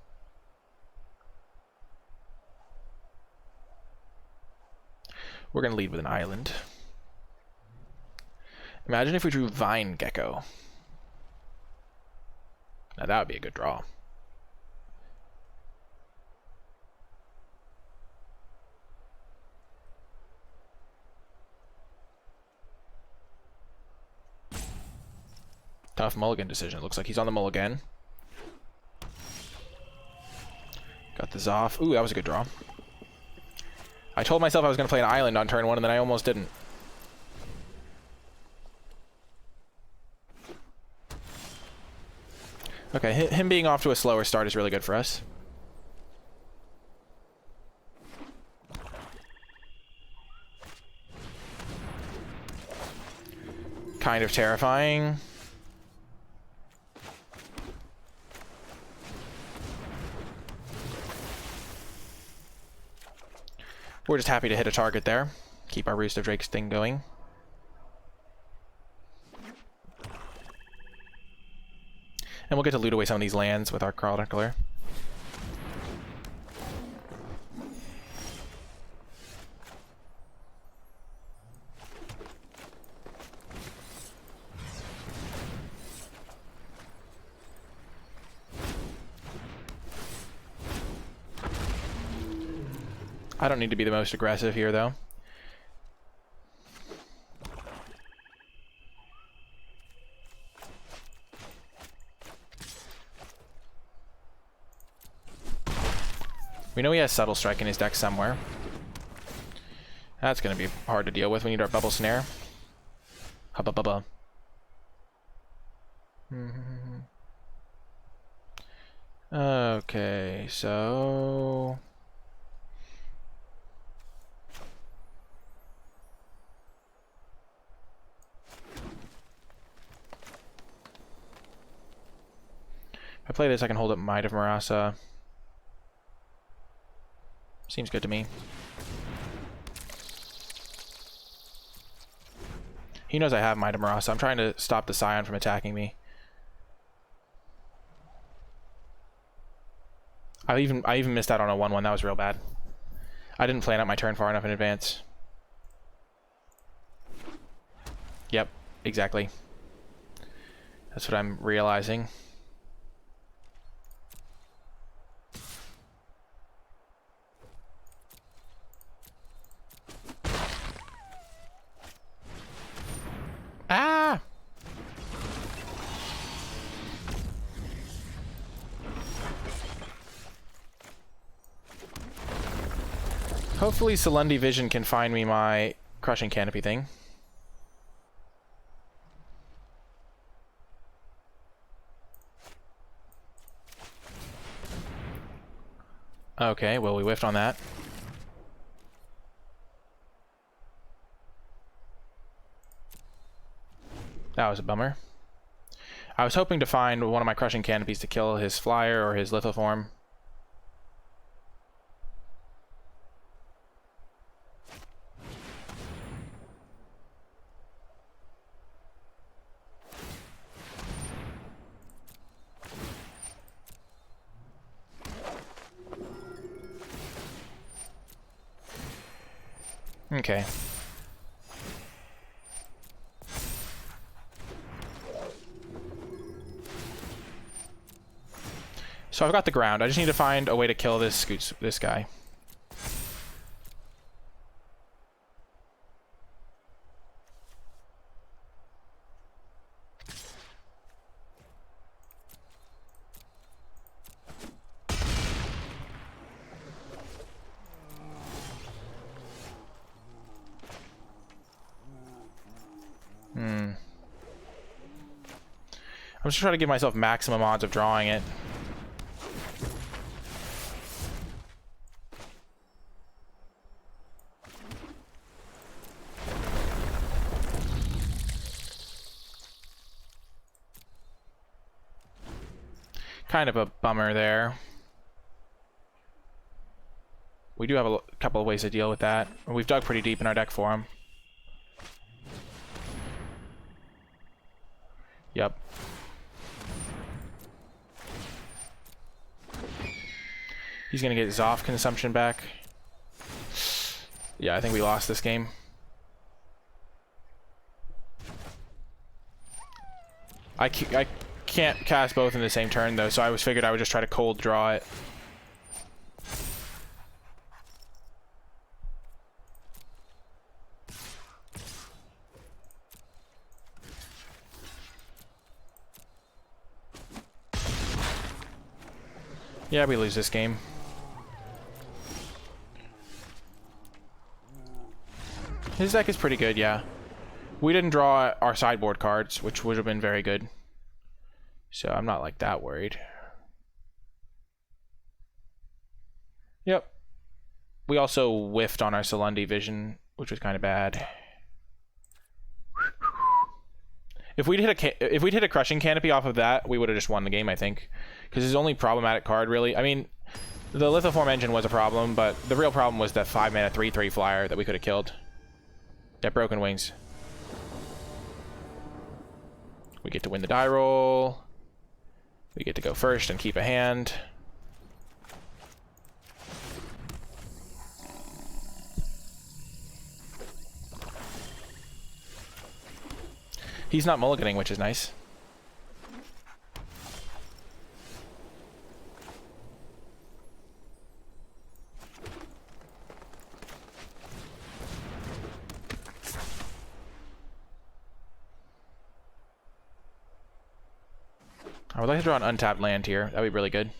We're going to lead with an island. Imagine if we drew Vine Gecko. Now that would be a good draw. Tough mulligan decision. It looks like he's on the mulligan. Got the Zoff. Ooh, that was a good draw. I told myself I was going to play an island on turn 1, and then I almost didn't. Okay, him being off to a slower start is really good for us. Kind of terrifying. We're just happy to hit a target there. Keep our Roost of Drake's thing going. And we'll get to loot away some of these lands with our Chronicler. I don't need to be the most aggressive here, though. We know he has Subtle Strike in his deck somewhere. That's going to be hard to deal with. We need our Bubble Snare. Hubba bubba. Okay, so... if I play this, I can hold up Might of Marasa. Seems good to me. He knows I have Might of Marasa. I'm trying to stop the Scion from attacking me. I even missed out on a 1-1. That was real bad. I didn't plan out my turn far enough in advance. Yep, exactly. That's what I'm realizing. Ah! Hopefully Selendi Vision can find me my Crushing Canopy thing. Okay, well, we whiffed on that. That was a bummer. I was hoping to find one of my Crushing Canopies to kill his Flyer or his Lithoform. Okay. So I've got the ground. I just need to find a way to kill this guy. I'm just trying to give myself maximum odds of drawing it. Kind of a bummer there. We do have a couple of ways to deal with that. We've dug pretty deep in our deck for him. Yep. He's gonna get his off consumption back. Yeah, I think we lost this game. I can't cast both in the same turn though, so I figured I would just try to cold draw it. Yeah, we lose this game. His deck is pretty good, yeah. We didn't draw our sideboard cards, which would have been very good. So I'm not like that worried. Yep. We also whiffed on our Salundi vision, which was kind of bad. If we'd hit a crushing canopy off of that, we would have just won the game, I think. Because his only problematic card, really, I mean, the Lithoform engine was a problem, but the real problem was that 5-mana 3/3 flyer that we could have killed. Yeah, Broken Wings. We get to win the die roll. We get to go first and keep a hand. He's not mulliganing, which is nice. I would like to draw an untapped land here. That would be really good.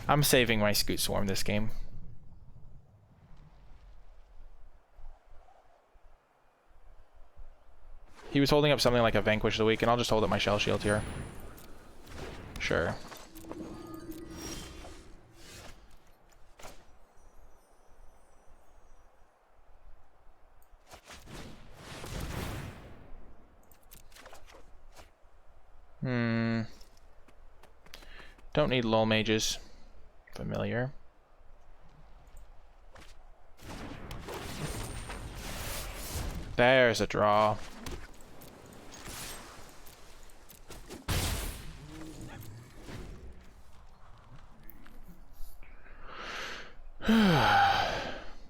I'm saving my Scoot Swarm this game. He was holding up something like a Vanquish of the Week, and I'll just hold up my Shell Shield here. Sure. Don't need lull mages. Familiar. There's a draw.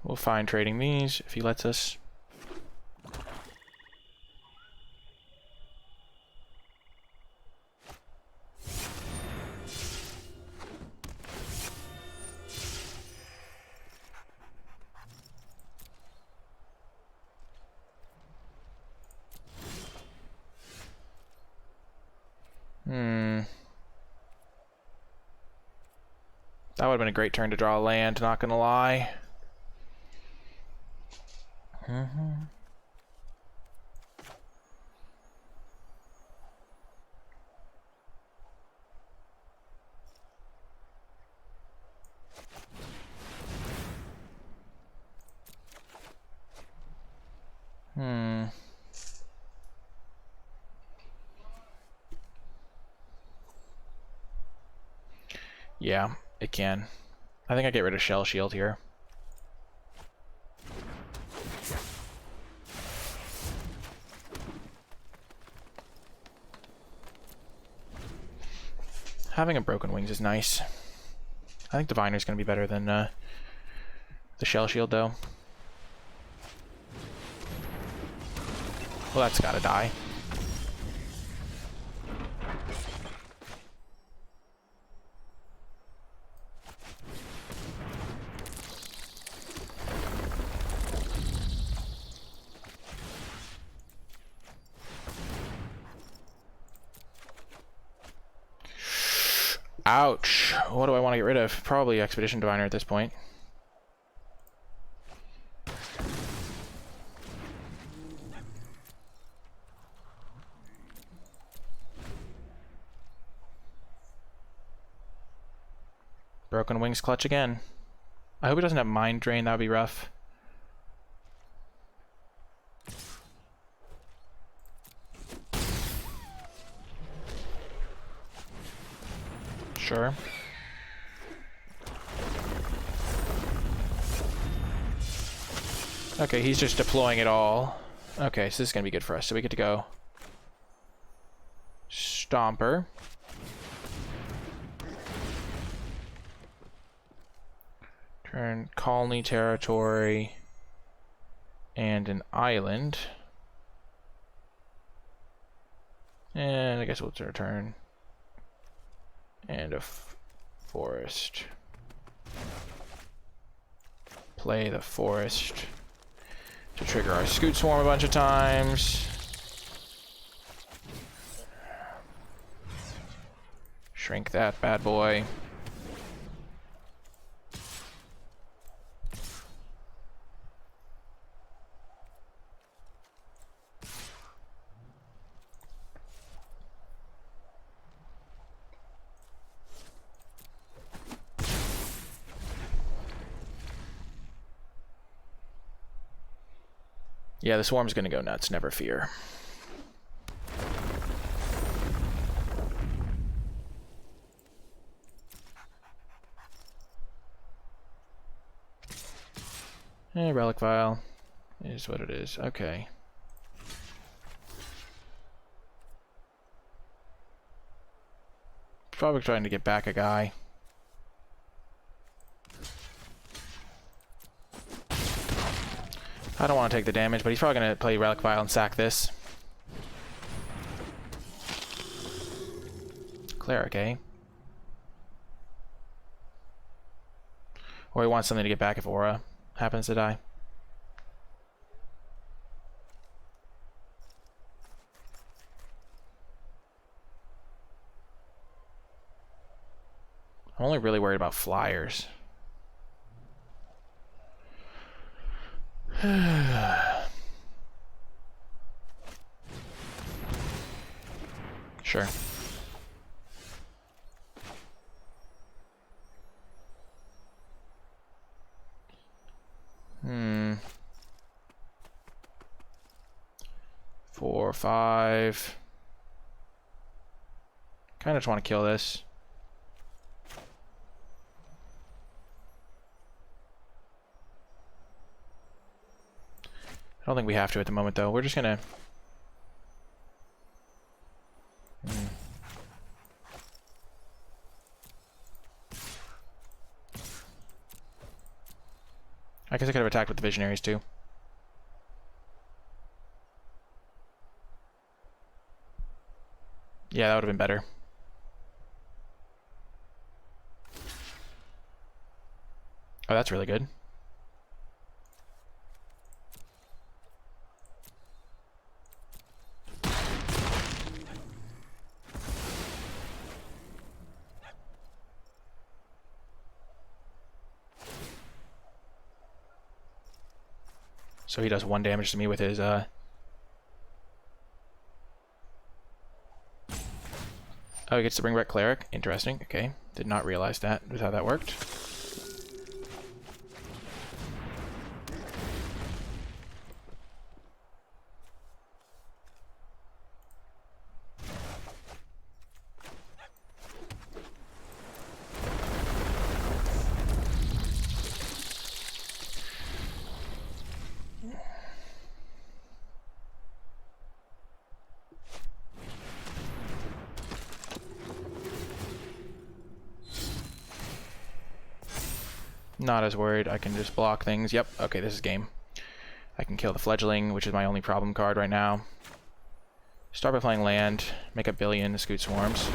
We'll find trading these if he lets us. That would have been a great turn to draw a land, not gonna lie. Yeah, it can. I think I get rid of Shell Shield here. Having a Broken Wings is nice. I think Diviner's going to be better than the Shell Shield, though. Well, that's got to die. Ouch. What do I want to get rid of? Probably Expedition Diviner at this point. Broken Wings clutch again. I hope he doesn't have Mind Drain. That would be rough. Sure. Okay, he's just deploying it all. Okay, so this is going to be good for us. So we get to go Stomper. Turn Colony Territory and an island. And I guess we'll return. And a forest. Play the forest to trigger our Scoot Swarm a bunch of times. Shrink that bad boy. Yeah, the swarm's gonna go nuts, never fear. Relic Vial is what it is. Okay. Probably trying to get back a guy. I don't want to take the damage, but he's probably going to play Relic Vial and sack this. Cleric, eh? Or he wants something to get back if Aura happens to die. I'm only really worried about flyers. Sure. Hmm. 4, 5. Kind of just want to kill this. I don't think we have to at the moment, though. We're just gonna... I guess I could have attacked with the Visionaries, too. Yeah, that would have been better. Oh, that's really good. So he does 1 damage to me with his, Oh, he gets to bring back Cleric. Interesting. Okay. Did not realize that was how that worked. Not as worried. I can just block things. Yep. Okay, this is game. I can kill the Fledgling, which is my only problem card right now. Start by playing land. Make a billion Scoot Swarms.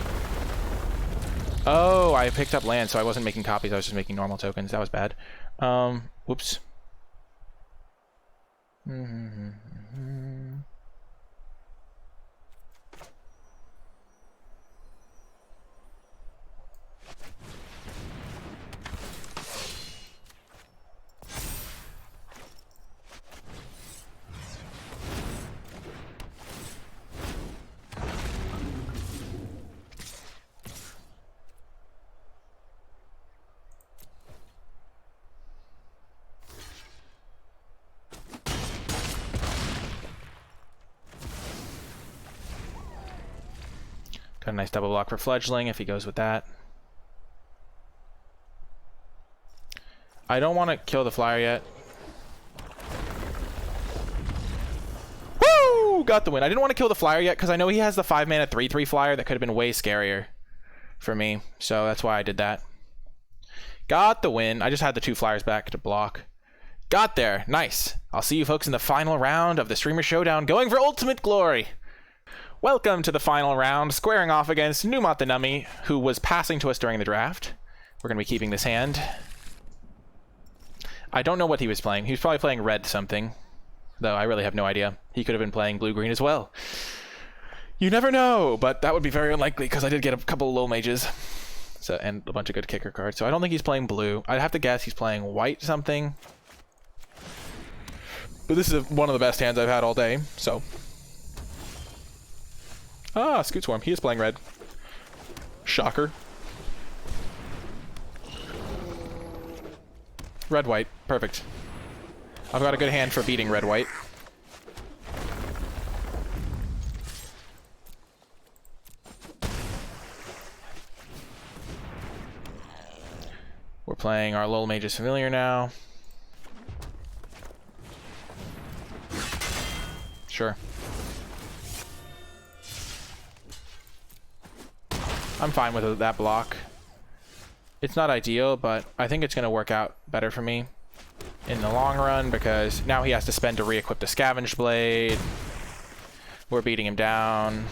Oh, I picked up land, so I wasn't making copies. I was just making normal tokens. That was bad. Whoops. Got a nice double block for Fledgling if he goes with that. I don't want to kill the flyer yet. Woo! Got the win. I didn't want to kill the flyer yet because I know he has the 5-mana 3/3 flyer that could have been way scarier for me. So that's why I did that. Got the win. I just had the 2 flyers back to block. Got there. Nice. I'll see you folks in the final round of the Streamer Showdown, going for ultimate glory. Welcome to the final round, squaring off against Numat the Nummy, who was passing to us during the draft. We're going to be keeping this hand. I don't know what he was playing. He was probably playing red something, though I really have no idea. He could have been playing blue-green as well. You never know, but that would be very unlikely because I did get a couple of low mages and a bunch of good kicker cards. So I don't think he's playing blue. I'd have to guess he's playing white something. But this is one of the best hands I've had all day, so... Ah, Scoot Swarm. He is playing red. Shocker. Red-white. Perfect. I've got a good hand for beating red-white. We're playing our Lol Mage's Familiar now. Sure. I'm fine with that block. It's not ideal, but I think it's going to work out better for me in the long run because now he has to spend to re-equip the Scavenge Blade. We're beating him down.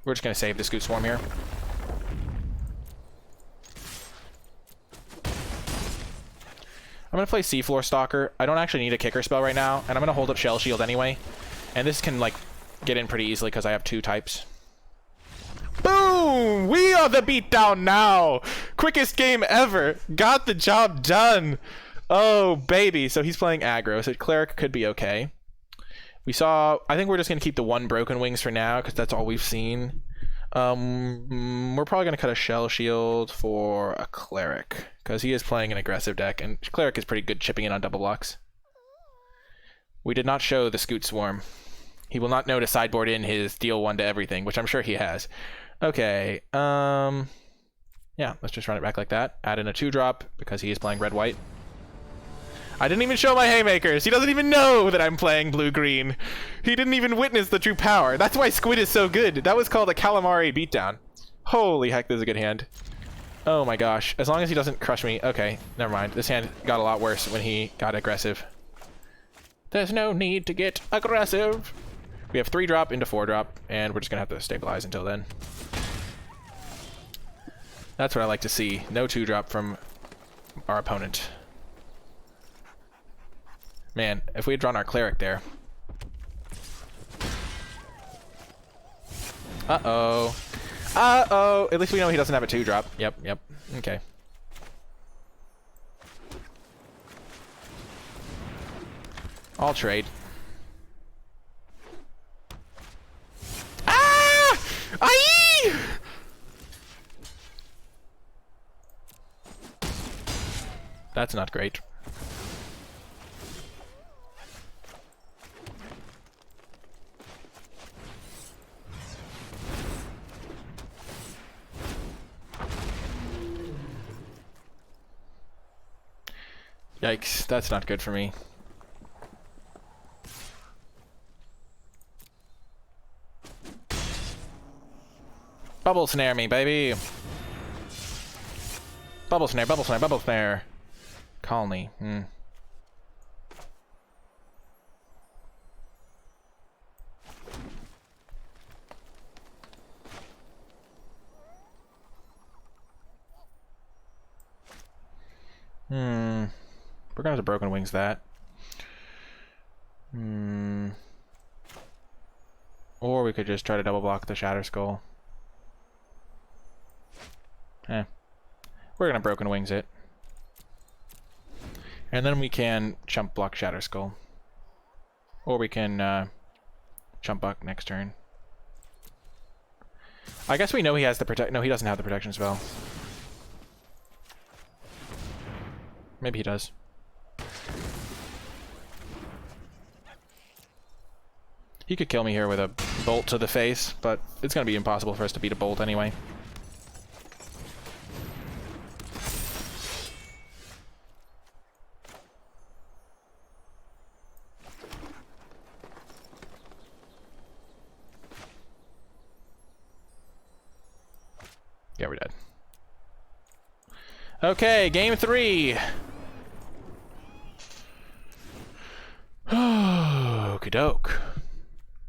We're just going to save the Scoot Swarm here. I'm going to play Seafloor Stalker. I don't actually need a kicker spell right now, and I'm going to hold up Shell Shield anyway. And this can, like, get in pretty easily because I have 2 types. Boom! We are the beatdown now! Quickest game ever! Got the job done! Oh, baby. So he's playing aggro, so Cleric could be okay. We saw... I think we're just going to keep the 1 Broken Wings for now, because that's all we've seen. We're probably going to cut a Shell Shield for a Cleric, because he is playing an aggressive deck, and Cleric is pretty good chipping in on double blocks. We did not show the Scoot Swarm. He will not know to sideboard in his deal 1 to everything, which I'm sure he has. Okay, yeah, let's just run it back like that. Add in a 2-drop, because he is playing red-white. I didn't even show my haymakers. He doesn't even know that I'm playing blue-green. He didn't even witness the true power. That's why Squid is so good. That was called a Calamari beatdown. Holy heck, this is a good hand. Oh my gosh. As long as he doesn't crush me. Okay, never mind. This hand got a lot worse when he got aggressive. There's no need to get aggressive. We have 3-drop into 4-drop, and we're just going to have to stabilize until then. That's what I like to see. No 2-drop from our opponent. Man, if we had drawn our Cleric there. Uh-oh. Uh-oh. At least we know he doesn't have a 2-drop. Yep. Okay. I'll trade. Ah! Aye! That's not great. Yikes, that's not good for me. Bubble snare me, baby! Bubble snare, bubble snare, bubble snare! Colony, We're gonna have to Broken Wings that. Or we could just try to double block the Shatter Skull. We're gonna Broken Wings it. And then we can chump block Shatter Skull. Or we can chump block next turn. I guess we know he has the protect. No, he doesn't have the protection spell. Maybe he does. He could kill me here with a bolt to the face, but it's going to be impossible for us to beat a bolt anyway. Yeah, we're dead. Okay, game 3. Okie doke.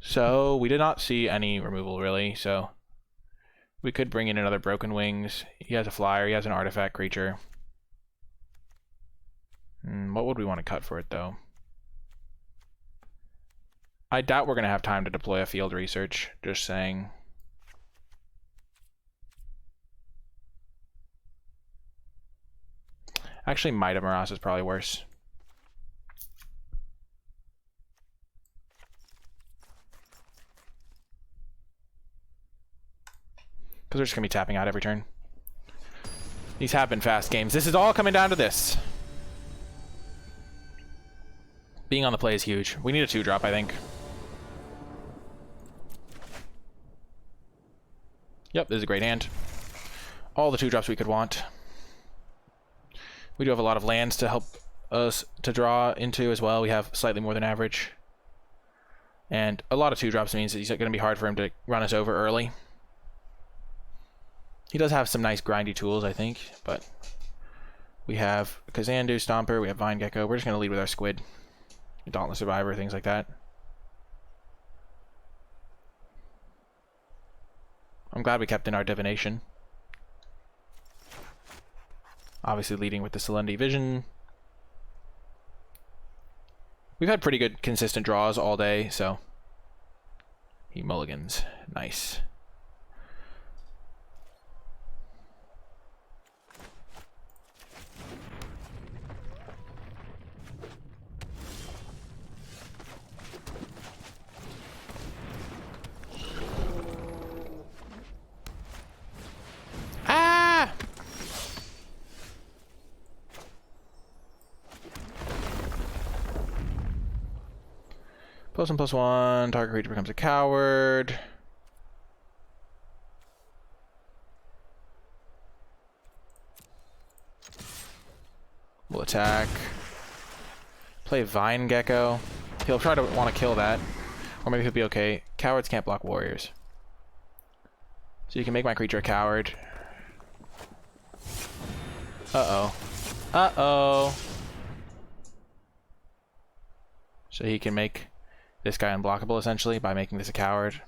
So, we did not see any removal, really, so... We could bring in another Broken Wings. He has a flyer, he has an artifact creature. What would we want to cut for it, though? I doubt we're going to have time to deploy a field research, just saying. Actually, Might of Morass is probably worse. Because we're just going to be tapping out every turn. These have been fast games. This is all coming down to this. Being on the play is huge. We need a 2-drop, I think. Yep, this is a great hand. All the 2-drops we could want. We do have a lot of lands to help us to draw into as well. We have slightly more than average. And a lot of 2-drops means that it's going to be hard for him to run us over early. He does have some nice grindy tools, I think, but we have Kazandu, Stomper, we have Vine Gecko. We're just going to lead with our Squid. Dauntless Survivor, things like that. I'm glad we kept in our Divination. Obviously leading with the Selendi Vision. We've had pretty good consistent draws all day, so he mulligans. Nice. +1/+1, target creature becomes a coward. We'll attack. Play Vine Gecko. He'll try to want to kill that. Or maybe he'll be okay. Cowards can't block warriors. So you can make my creature a coward. Uh-oh. Uh-oh. So he can make this guy unblockable, essentially, by making this a coward.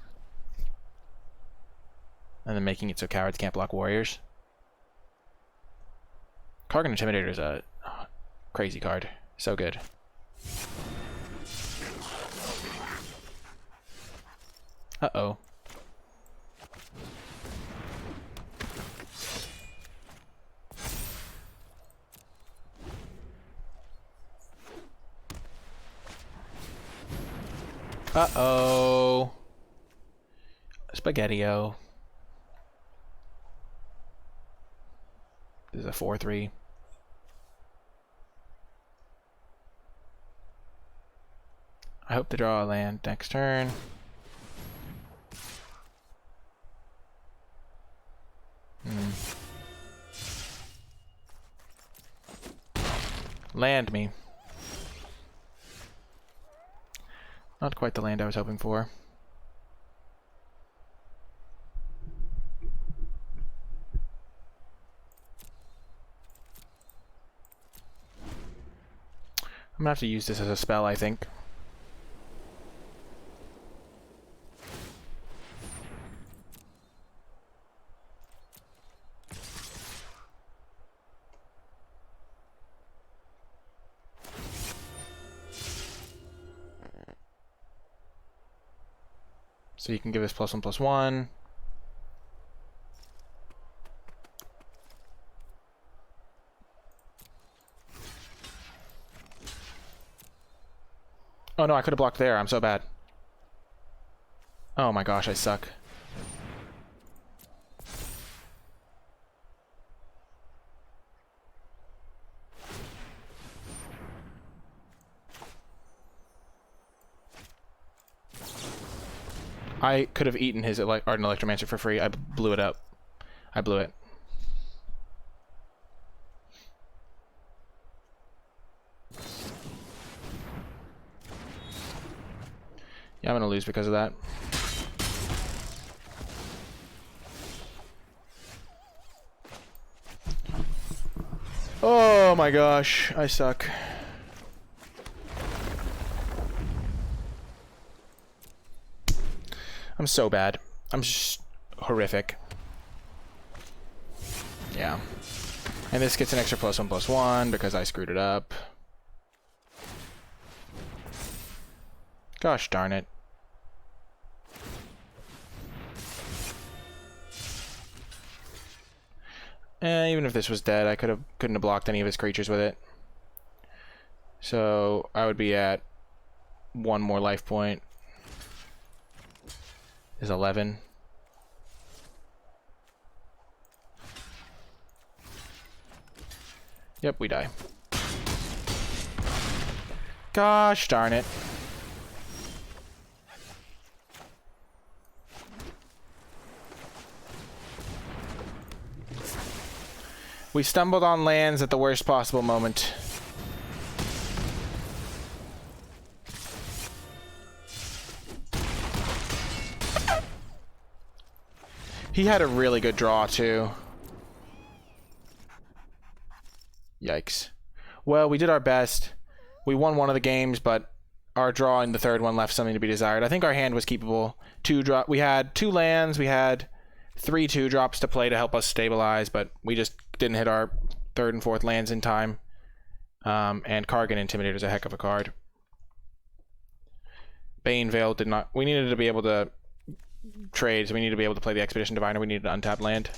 And then making it so cowards can't block warriors. Kargan Intimidator is a crazy card. So good. Uh-oh. Uh-oh. Spaghetti-O. This is a 4/3. I hope to draw a land next turn. Land me. Not quite the land I was hoping for. I'm gonna have to use this as a spell, I think. So you can give us +1/+1. Oh no, I could have blocked there. I'm so bad. Oh my gosh, I suck. I could have eaten his Ardent Electromancer for free. I blew it up. I blew it. Yeah, I'm gonna lose because of that. Oh my gosh, I suck. I'm so bad. I'm just horrific. Yeah. And this gets an extra +1/+1 because I screwed it up. Gosh darn it. Even if this was dead, I couldn't have blocked any of his creatures with it. So I would be at 1 more life point. Is 11. Yep, we die. Gosh darn it. We stumbled on lands at the worst possible moment. He had a really good draw, too. Yikes. Well, we did our best. We won one of the games, but our draw in the third one left something to be desired. I think our hand was keepable. We had 2 lands. We had 3 2-drops to play to help us stabilize, but we just didn't hit our 3rd and 4th lands in time. And Kargan Intimidator is a heck of a card. Bane Veil did not... We needed to be able to trade, so we needed to be able to play the Expedition Diviner. We needed an untapped land.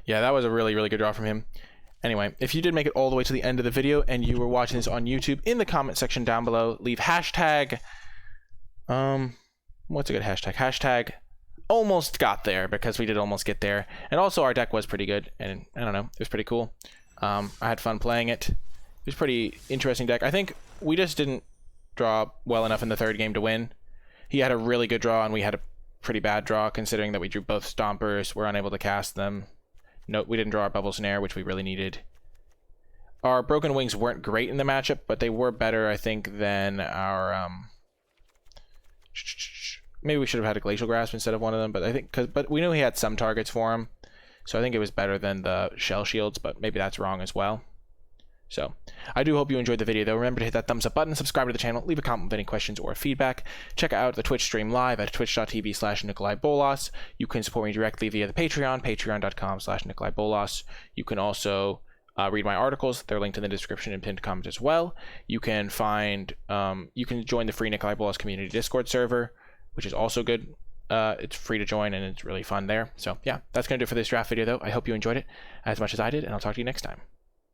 Yeah, that was a really, really good draw from him. Anyway, if you did make it all the way to the end of the video and you were watching this on YouTube, in the comment section down below, leave hashtag... what's a good hashtag? Hashtag almost got there, because we did almost get there. And also our deck was pretty good, and I don't know, it was pretty cool. I had fun playing it. It was a pretty interesting deck. I think we just didn't draw well enough in the 3rd game to win. He had a really good draw, and we had a pretty bad draw, considering that we drew both Stompers, we're unable to cast them. No, we didn't draw our Bubble Snare, which we really needed. Our Broken Wings weren't great in the matchup, but they were better, I think, than our... Maybe we should have had a Glacial Grasp instead of one of them, but I think... But we knew he had some targets for him, so I think it was better than the Shell Shields, but maybe that's wrong as well. So, I do hope you enjoyed the video, though. Remember to hit that thumbs up button, subscribe to the channel, leave a comment with any questions or feedback. Check out the Twitch stream live at twitch.tv/NicolaiBolas. You can support me directly via the Patreon, patreon.com/NicolaiBolas. You can also read my articles. They're linked in the description and pinned comment as well. You can find, you can join the free NicolaiBolas community Discord server, which is also good. It's free to join, and it's really fun there. So, yeah, that's going to do it for this draft video, though. I hope you enjoyed it as much as I did, and I'll talk to you next time.